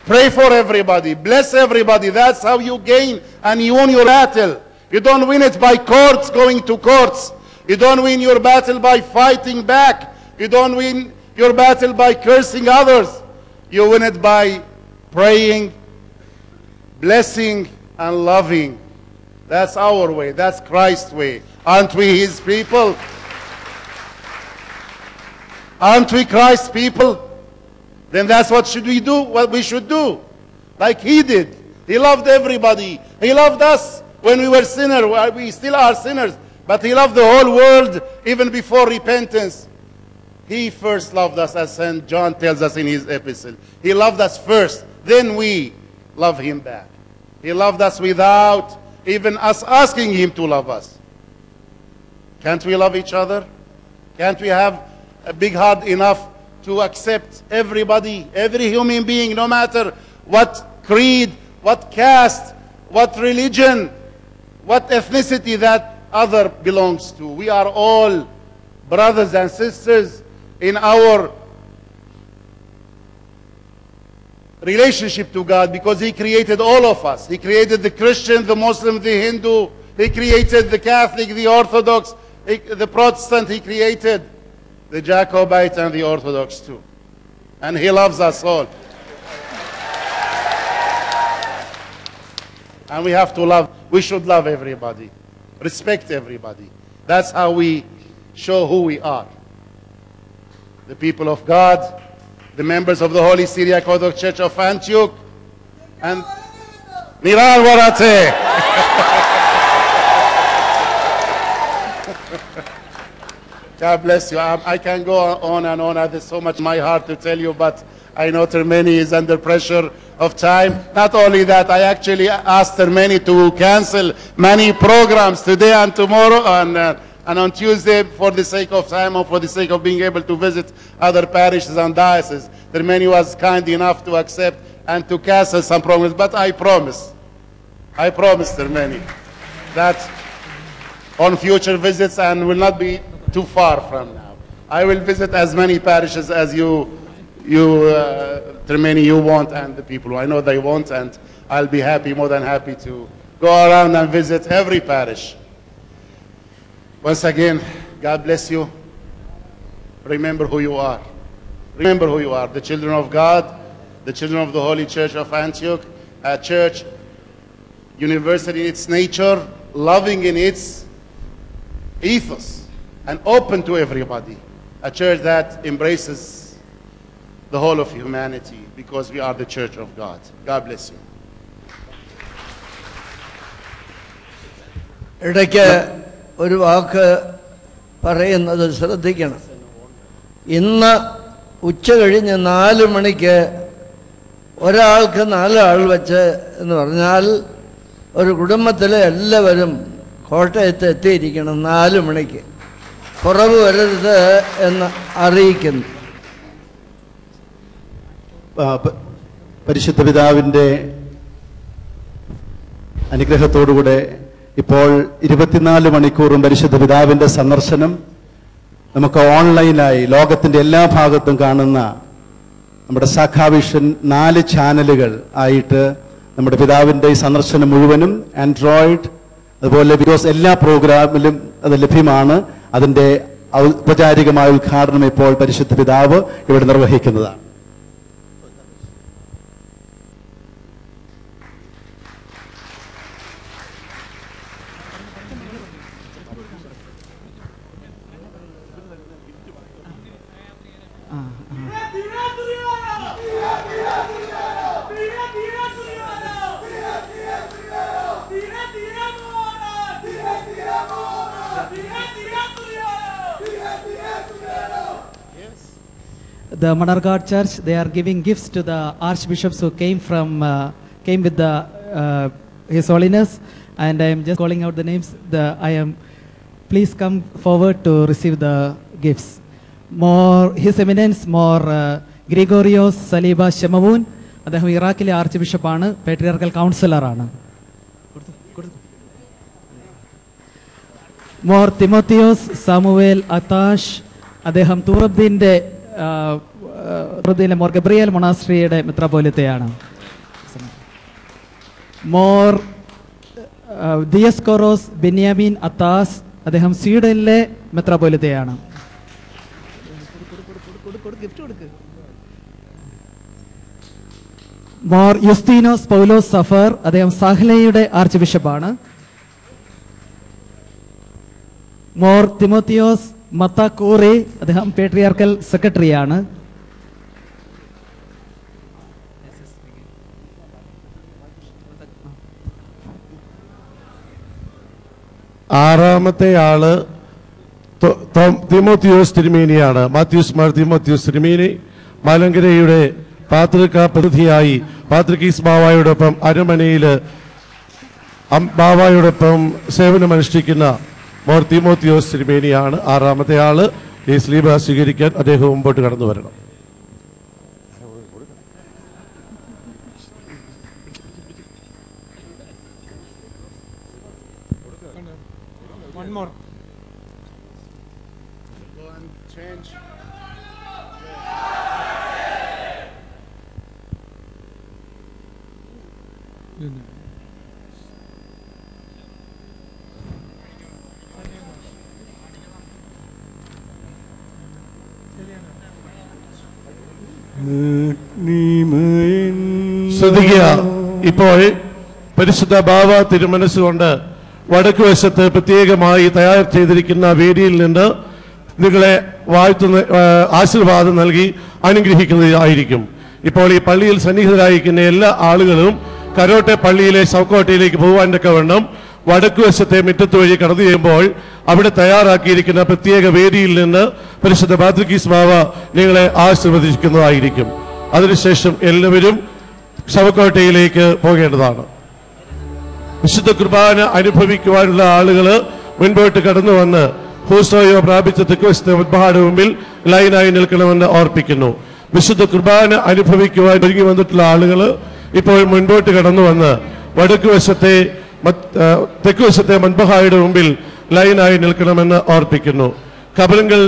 Pray for everybody. Bless everybody. That's how you gain and you win your battle. You don't win it by courts, going to courts. You don't win your battle by fighting back. You don't win your battle by cursing others. You win it by praying, blessing, and loving. That's our way. That's Christ's way. Aren't we his people? Aren't we Christ's people? Then that's what should we do? What we should do. Like he did. He loved everybody. He loved us when we were sinners. We still are sinners. But he loved the whole world even before repentance. He first loved us, as St. John tells us in his epistle. He loved us first. Then we love him back. He loved us without even us asking him to love us. Can't we love each other? Can't we have a big heart enough to accept everybody, every human being, no matter what creed, what caste, what religion, what ethnicity that other belongs to? We are all brothers and sisters in our relationship to God, because he created all of us. He created the Christian, the Muslim, the Hindu. He created the Catholic, the Orthodox, the Protestant. He created the Jacobite and the Orthodox too. And he loves us all. And we have to love, we should love everybody. Respect everybody. That's how we show who we are. The people of God, the members of the Holy Syriac Orthodox Church of Antioch, and Niran Warate. God bless you. I can go on and on. There's so much in my heart to tell you, but I know Termeni is under pressure of time. Not only that, I actually asked Termeni to cancel many programs today and tomorrow and on Tuesday for the sake of time or for the sake of being able to visit other parishes and dioceses. Termeni was kind enough to accept and to cancel some programs, but I promise Termeni that on future visits, and will not be too far from now, I will visit as many parishes as you Termeni, you want, and the people who I know they want, and I'll be happy, more than happy, to go around and visit every parish. Once again, God bless you. Remember who you are. Remember who you are, the children of God, the children of the Holy Church of Antioch, a church universal in its nature, loving in its ethos, and open to everybody. A church that embraces the whole of humanity, because we are the Church of God. God bless you. ഇടയ്ക്ക് ഒരു വാക്ക് പറയുന്നത് ശ്രദ്ധിക്കണം. ഇന്ന് ഉച്ച കഴിഞ്ഞ് 4 മണിക്ക് ഒരാൾക്ക് 4 ആൾ വെച്ച് എന്ന് പറഞ്ഞാൽ ഒരു കുടുംബത്തിലെ എല്ലാവരും കോട്ടയത്ത് എത്തിയിരിക്കണം 4 മണിക്ക്. കുറവ് വരരുത് എന്ന് അറിയിക്കുന്നു. പരിശുദ്ധ പിതാവിൻ്റെ അനുഗ്രഹത്തോടുകൂടെ ഇപ്പോൾ 24 മണിക്കൂറും പരിശുദ്ധ പിതാവിൻ്റെ സന്ദർശനം നമുക്ക് ഓൺലൈനായി ലോകത്തിൻ്റെ എല്ലാ ഭാഗത്തും കാണുന്ന നമ്മുടെ സഖാവിഷൻ 4 ചാനലുകൾ ആയിട്ട് നമ്മുടെ പിതാവിൻ്റെ ഈ സന്ദർശനം മുഴുവനും ആൻഡ്രോയിഡ് അതുപോലെ ബിക്കോസ് എല്ലാ പ്രോഗ്രാമിലും അത് ലഭ്യമാണ്. അതിൻ്റെ ഔപചാരികമായ ഉദ്ഘാടനം ഇപ്പോൾ പരിശുദ്ധ പിതാവ് ഇവിടെ നിർവഹിക്കുന്നതാണ്. the Manargad Church, they are giving gifts to the archbishops who came with the His Holiness, and I am just calling out the names. Please come forward to receive the gifts. More His Eminence, more Gregorios Saliba Shemavun, അദ്ദേഹം ഇറാഖിലെ arch ബിഷപ്പാണ്, patriarchal കൗൺസിലറാണ്. Mor Timotheos Samuel Atash, അദ്ദേഹം തൂറബ്ദീൻ്റെ Mor Gabriel മൊണാസ്ട്രിയുടെ മെത്രാപോലിത്തയാണ്. Mor Dioscoros Benyamin Atas, അദ്ദേഹം സ്വീഡനിലെ മെത്രാപോലിത്തയാണ്. മോർ യുസ്തീനോസ് പൗലോസ് സഫർ, അദ്ദേഹം സാഹ്ലയുടെ ആർച്ച് ബിഷപ്പാണ്. മോർ തിമോത്തിയോസ് മത്താക്കൂറി, അദ്ദേഹം പേട്രിയാർക്കൽ സെക്രട്ടറിയാണ്. ആറാമത്തെ ആള് തിമോത്തിയോസ് തിരുമേനിയാണ്. മാത്യൂസ് മാർ തിമോത്തിയോസ് തിരുമേനി മലങ്കരയുടെ പാത്രിക പ്രതിനിധിയായി പാത്രികീസ് ബാവായോടൊപ്പം അരമനയിൽ ബാവായോടൊപ്പം സേവനമനുഷ്ഠിക്കുന്ന മോർ തിമോത്തിയോസ് തിരുമേനിയാണ് ആറാമത്തെ ആള്. ഈ സ്ലീബ സ്വീകരിക്കാൻ അദ്ദേഹം മുമ്പോട്ട് കടന്നു വരണം. ശ്രദ്ധിക്കുക, ഇപ്പോൾ പരിശുദ്ധ ബാവ തിരുമനസ്സുകൊണ്ട് വടക്ക് വശത്ത് പ്രത്യേകമായി തയ്യാർ ചെയ്തിരിക്കുന്ന വേദിയിൽ നിന്ന് നിങ്ങളെ വാഴ്ത്തുന്ന ആശീർവാദം നൽകി അനുഗ്രഹിക്കുന്നതായിരിക്കും. ഇപ്പോൾ ഈ പള്ളിയിൽ സന്നിഹിതരായിരിക്കുന്ന എല്ലാ ആളുകളും കരോട്ടെ പള്ളിയിലെ ശവക്കോട്ടയിലേക്ക് പോകാൻ തക്കവണ്ണം വടക്കു വശത്തെ മുറ്റത്ത് വഴി കടന്നു ചെയ്യുമ്പോൾ അവിടെ തയ്യാറാക്കിയിരിക്കുന്ന പ്രത്യേക വേദിയിൽ നിന്ന് പരിശുദ്ധ പാത്രികീസ് ബാവ നിങ്ങളെ ആശീർവദിക്കുന്നതായിരിക്കും. അതിനുശേഷം എല്ലാവരും ശവക്കോട്ടയിലേക്ക് പോകേണ്ടതാണ്. വിശുദ്ധ കുർബാന അനുഭവിക്കുവാനുള്ള ആളുകൾ മുൻപോട്ട് കടന്നു വന്ന് ഹൂസോയോ പ്രാപിച്ച തെക്കുവശത്തെ മുൻപാട് മുമ്പിൽ ലൈനായി നിൽക്കണമെന്ന് ഓർപ്പിക്കുന്നു. വിശുദ്ധ കുർബാന അനുഭവിക്കുവാൻ ഒരുങ്ങി വന്നിട്ടുള്ള ആളുകൾ ഇപ്പോൾ മുൻപോട്ട് കടന്നു വന്ന് വടക്കുവശത്തെ തെക്കുവശത്തെ മൻബഹായുടെ മുമ്പിൽ ലൈനായി നിൽക്കണമെന്ന് ഓർപ്പിക്കുന്നു. കബറിങ്കൽ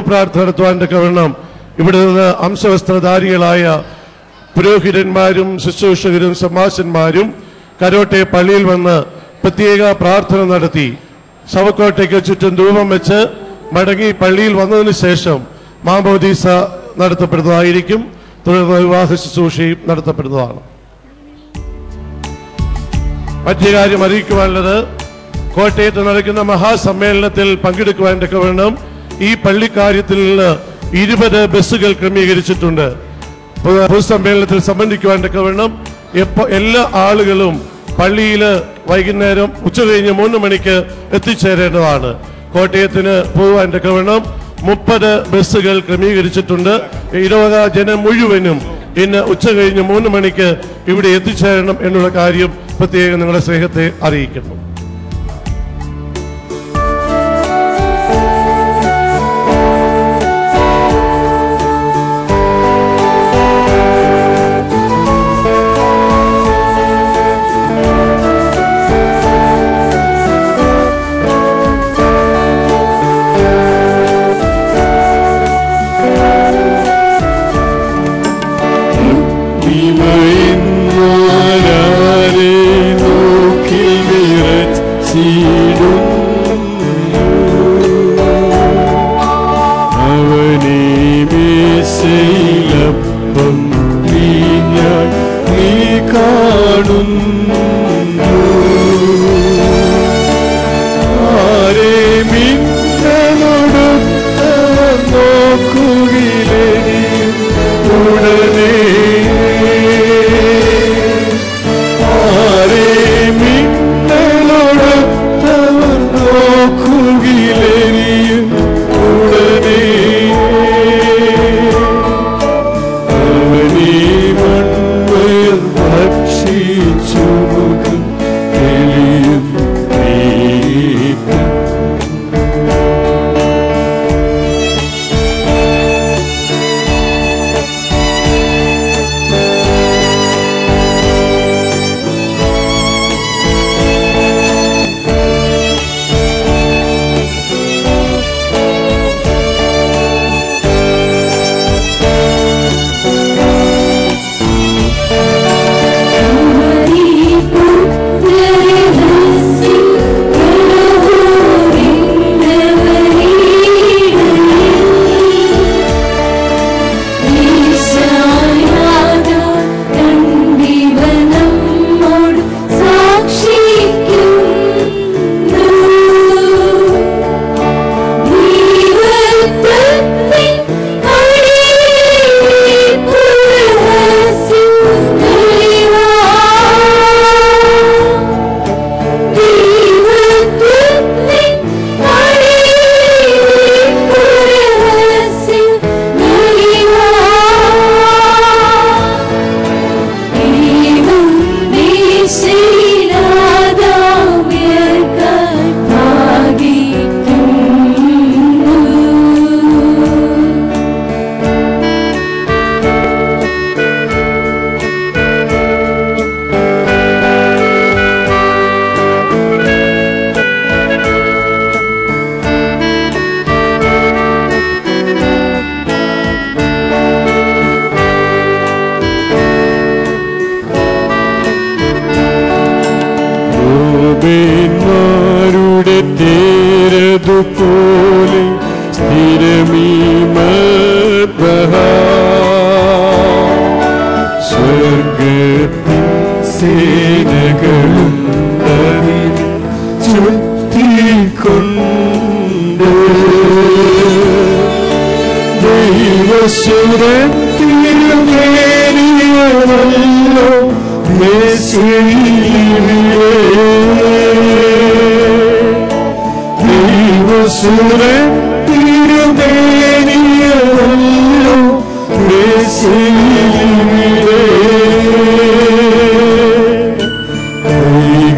പ്രാർത്ഥന നടത്തുവാൻ കാരണം ഇവിടെ നിന്ന് അംശവസ്ത്രധാരികളായ പുരോഹിതന്മാരും ശുശ്രൂഷകരും സമാശന്മാരും കരോട്ടെ പള്ളിയിൽ വന്ന് പ്രത്യേക പ്രാർത്ഥന നടത്തി ശവക്കോട്ടയ്ക്ക് ചുറ്റും ധൂപം വെച്ച് മടങ്ങി പള്ളിയിൽ വന്നതിന് ശേഷം മാമോദീസ നടത്തപ്പെടുന്നതായിരിക്കും. തുടർന്ന് വിവാഹ ശുശ്രൂഷയും നടത്തപ്പെടുന്നതാണ്. മറ്റു കാര്യം അറിയിക്കുവാനുള്ളത്, കോട്ടയത്ത് നടക്കുന്ന മഹാസമ്മേളനത്തിൽ പങ്കെടുക്കുവാൻ തക്കവണ്ണം ഈ പള്ളിക്കാര്യത്തിൽ നിന്ന് 20 ബസ്സുകൾ ക്രമീകരിച്ചിട്ടുണ്ട്. പൊതുസമ്മേളനത്തിൽ സംബന്ധിക്കുവാൻ തക്കവണ്ണം എല്ലാ ആളുകളും പള്ളിയിൽ വൈകുന്നേരം ഉച്ചകഴിഞ്ഞ് 3 മണിക്ക് എത്തിച്ചേരേണ്ടതാണ്. കോട്ടയത്തിന് പോകാൻ തക്കവണ്ണം 30 ബസ്സുകൾ ക്രമീകരിച്ചിട്ടുണ്ട്. ഇടവക ജനം മുഴുവനും ഇന്ന് ഉച്ചകഴിഞ്ഞ് 3 മണിക്ക് ഇവിടെ എത്തിച്ചേരണം എന്നുള്ള കാര്യം പ്രത്യേകം നിങ്ങളുടെ സ്നേഹത്തെ അറിയിക്കുന്നു. നോക്കിൽ വിറ പോലെ സ്വർഗത്തിൻ സേനകളും ചുറ്റിക്കൊണ്ട് ദൈവസുരൻ തിരുമേനിയല്ലോ ദൈവസുരൻ തിരുമേനിയല്ലോ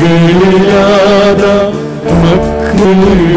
കൈകളില്ലാത മക്കളൂട്ടാഘോഷി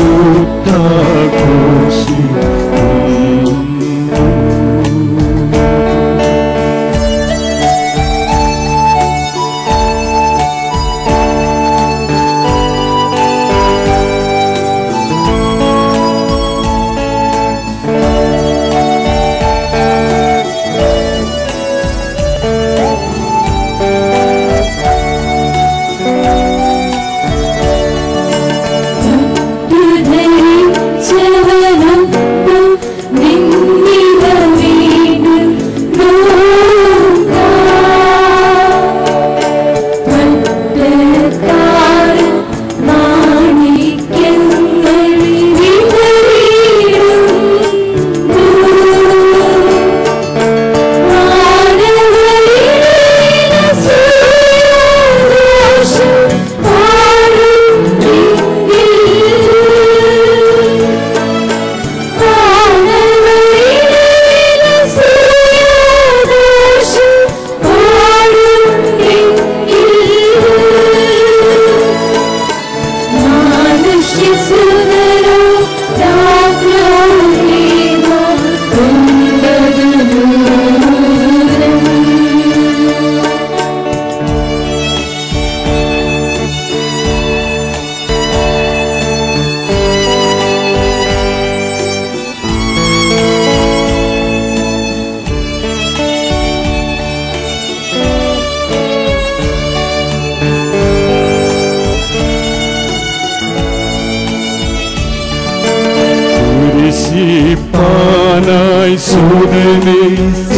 പാനായി സൂര്യനെ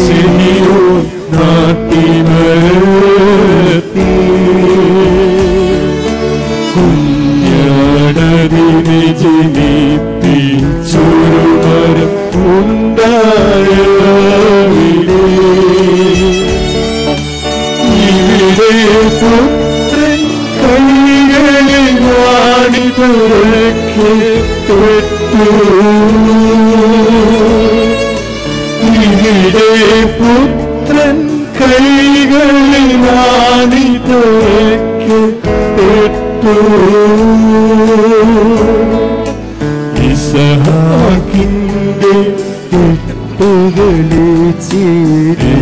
സിനിയോ നാട്ടിമരത്തി കുഞ്ഞാടതിനെ ജനിപ്പിച്ചൊരുവരം ഉണ്ടായവിടെ ഇവിടെ പുത്രൻ കൈകളിൽ വാടി തുറക്കപ്പെട്ടു ഇവിടെ പുത്രൻ കൈകളിൽ വാടി തുറക്കപ്പെട്ടു ഇസഹാക്കിന്റെ കെട്ടുകളെ ചിരിച്ചതുമീവിടെ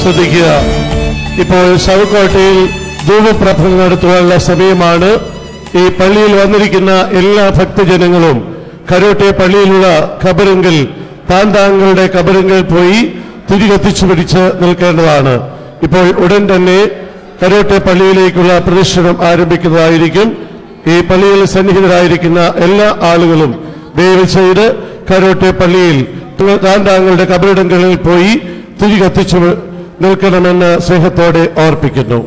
ശ്രദ്ധിക്കുക. ഇപ്പോൾ ശവക്കോട്ടയിൽ ധൂപപ്രഭ നടത്തുവാനുള്ള സമയമാണ്. ഈ പള്ളിയിൽ വന്നിരിക്കുന്ന എല്ലാ ഭക്തജനങ്ങളും കരോട്ടെ പള്ളിയിലുള്ള ഖബറിങ്കിൽ താങ്കളുടെ ഖബറിങ്കിൽ പോയി തിരി കത്തിച്ചു പിടിച്ച് നിൽക്കേണ്ടതാണ്. ഇപ്പോൾ ഉടൻ തന്നെ കരോട്ടെ പള്ളിയിലേക്കുള്ള പ്രദക്ഷിണം ആരംഭിക്കുന്നതായിരിക്കും. ഈ പള്ളിയിൽ സന്നിഹിതരായിരിക്കുന്ന എല്ലാ ആളുകളും ദയവ് ചെയ്ത് കരോട്ടെ പള്ളിയിൽ താങ്കളുടെ കബറിടങ്ങളിൽ പോയി തിരി കത്തിച്ചു നിൽക്കണമെന്ന് സ്നേഹത്തോടെ ഓർപ്പിക്കുന്നു.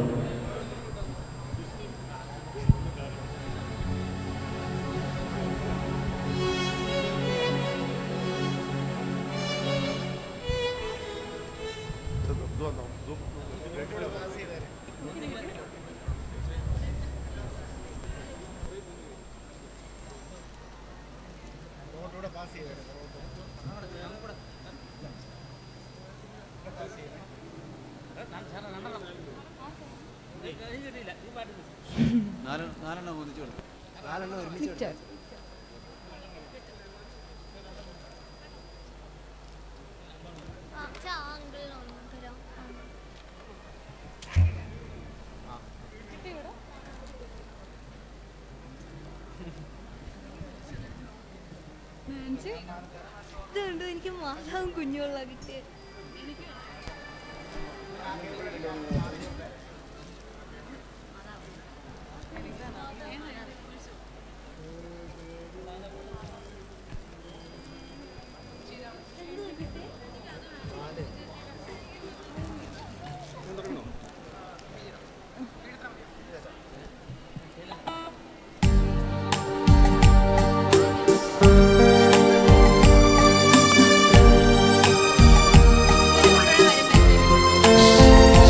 ഇതുകൊണ്ട് എനിക്ക് മാതാവും കുഞ്ഞുള്ള കിട്ടിയത്.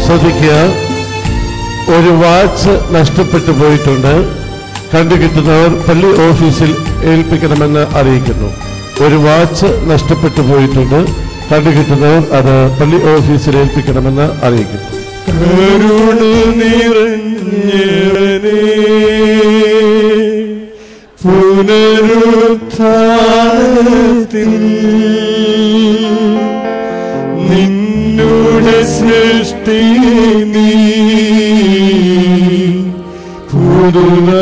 ശ്രദ്ധിക്കുക, ഒരു വാച്ച് നഷ്ടപ്പെട്ടു പോയിട്ടുണ്ട്. കണ്ടുകിട്ടുന്നവർ പള്ളി ഓഫീസിൽ ഏൽപ്പിക്കണമെന്ന് അറിയിക്കുന്നു. ഒരു വാച്ച് നഷ്ടപ്പെട്ടു പോയിട്ടുണ്ട്. കണ്ടുകിട്ടുന്നവർ അത് പള്ളി ഓഫീസിൽ ഏൽപ്പിക്കണമെന്ന് അറിയിക്കുന്നു. കരുണ നിറഞ്ഞവനേ, പുനരുത്ഥാനത്തിൽ നിന്നുടെ സൃഷ്ടി നീ പുതുതാക്കിയിടണമേ.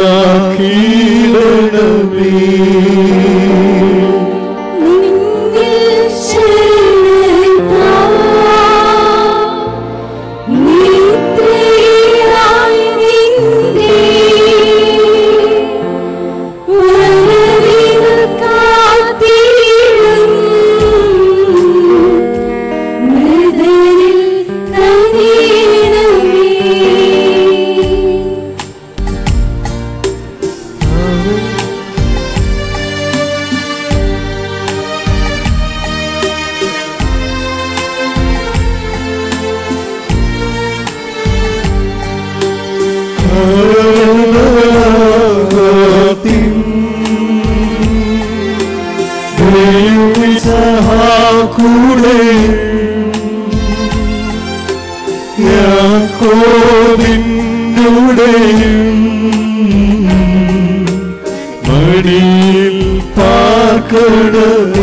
മടിയിൽ പാർക്കണമേ.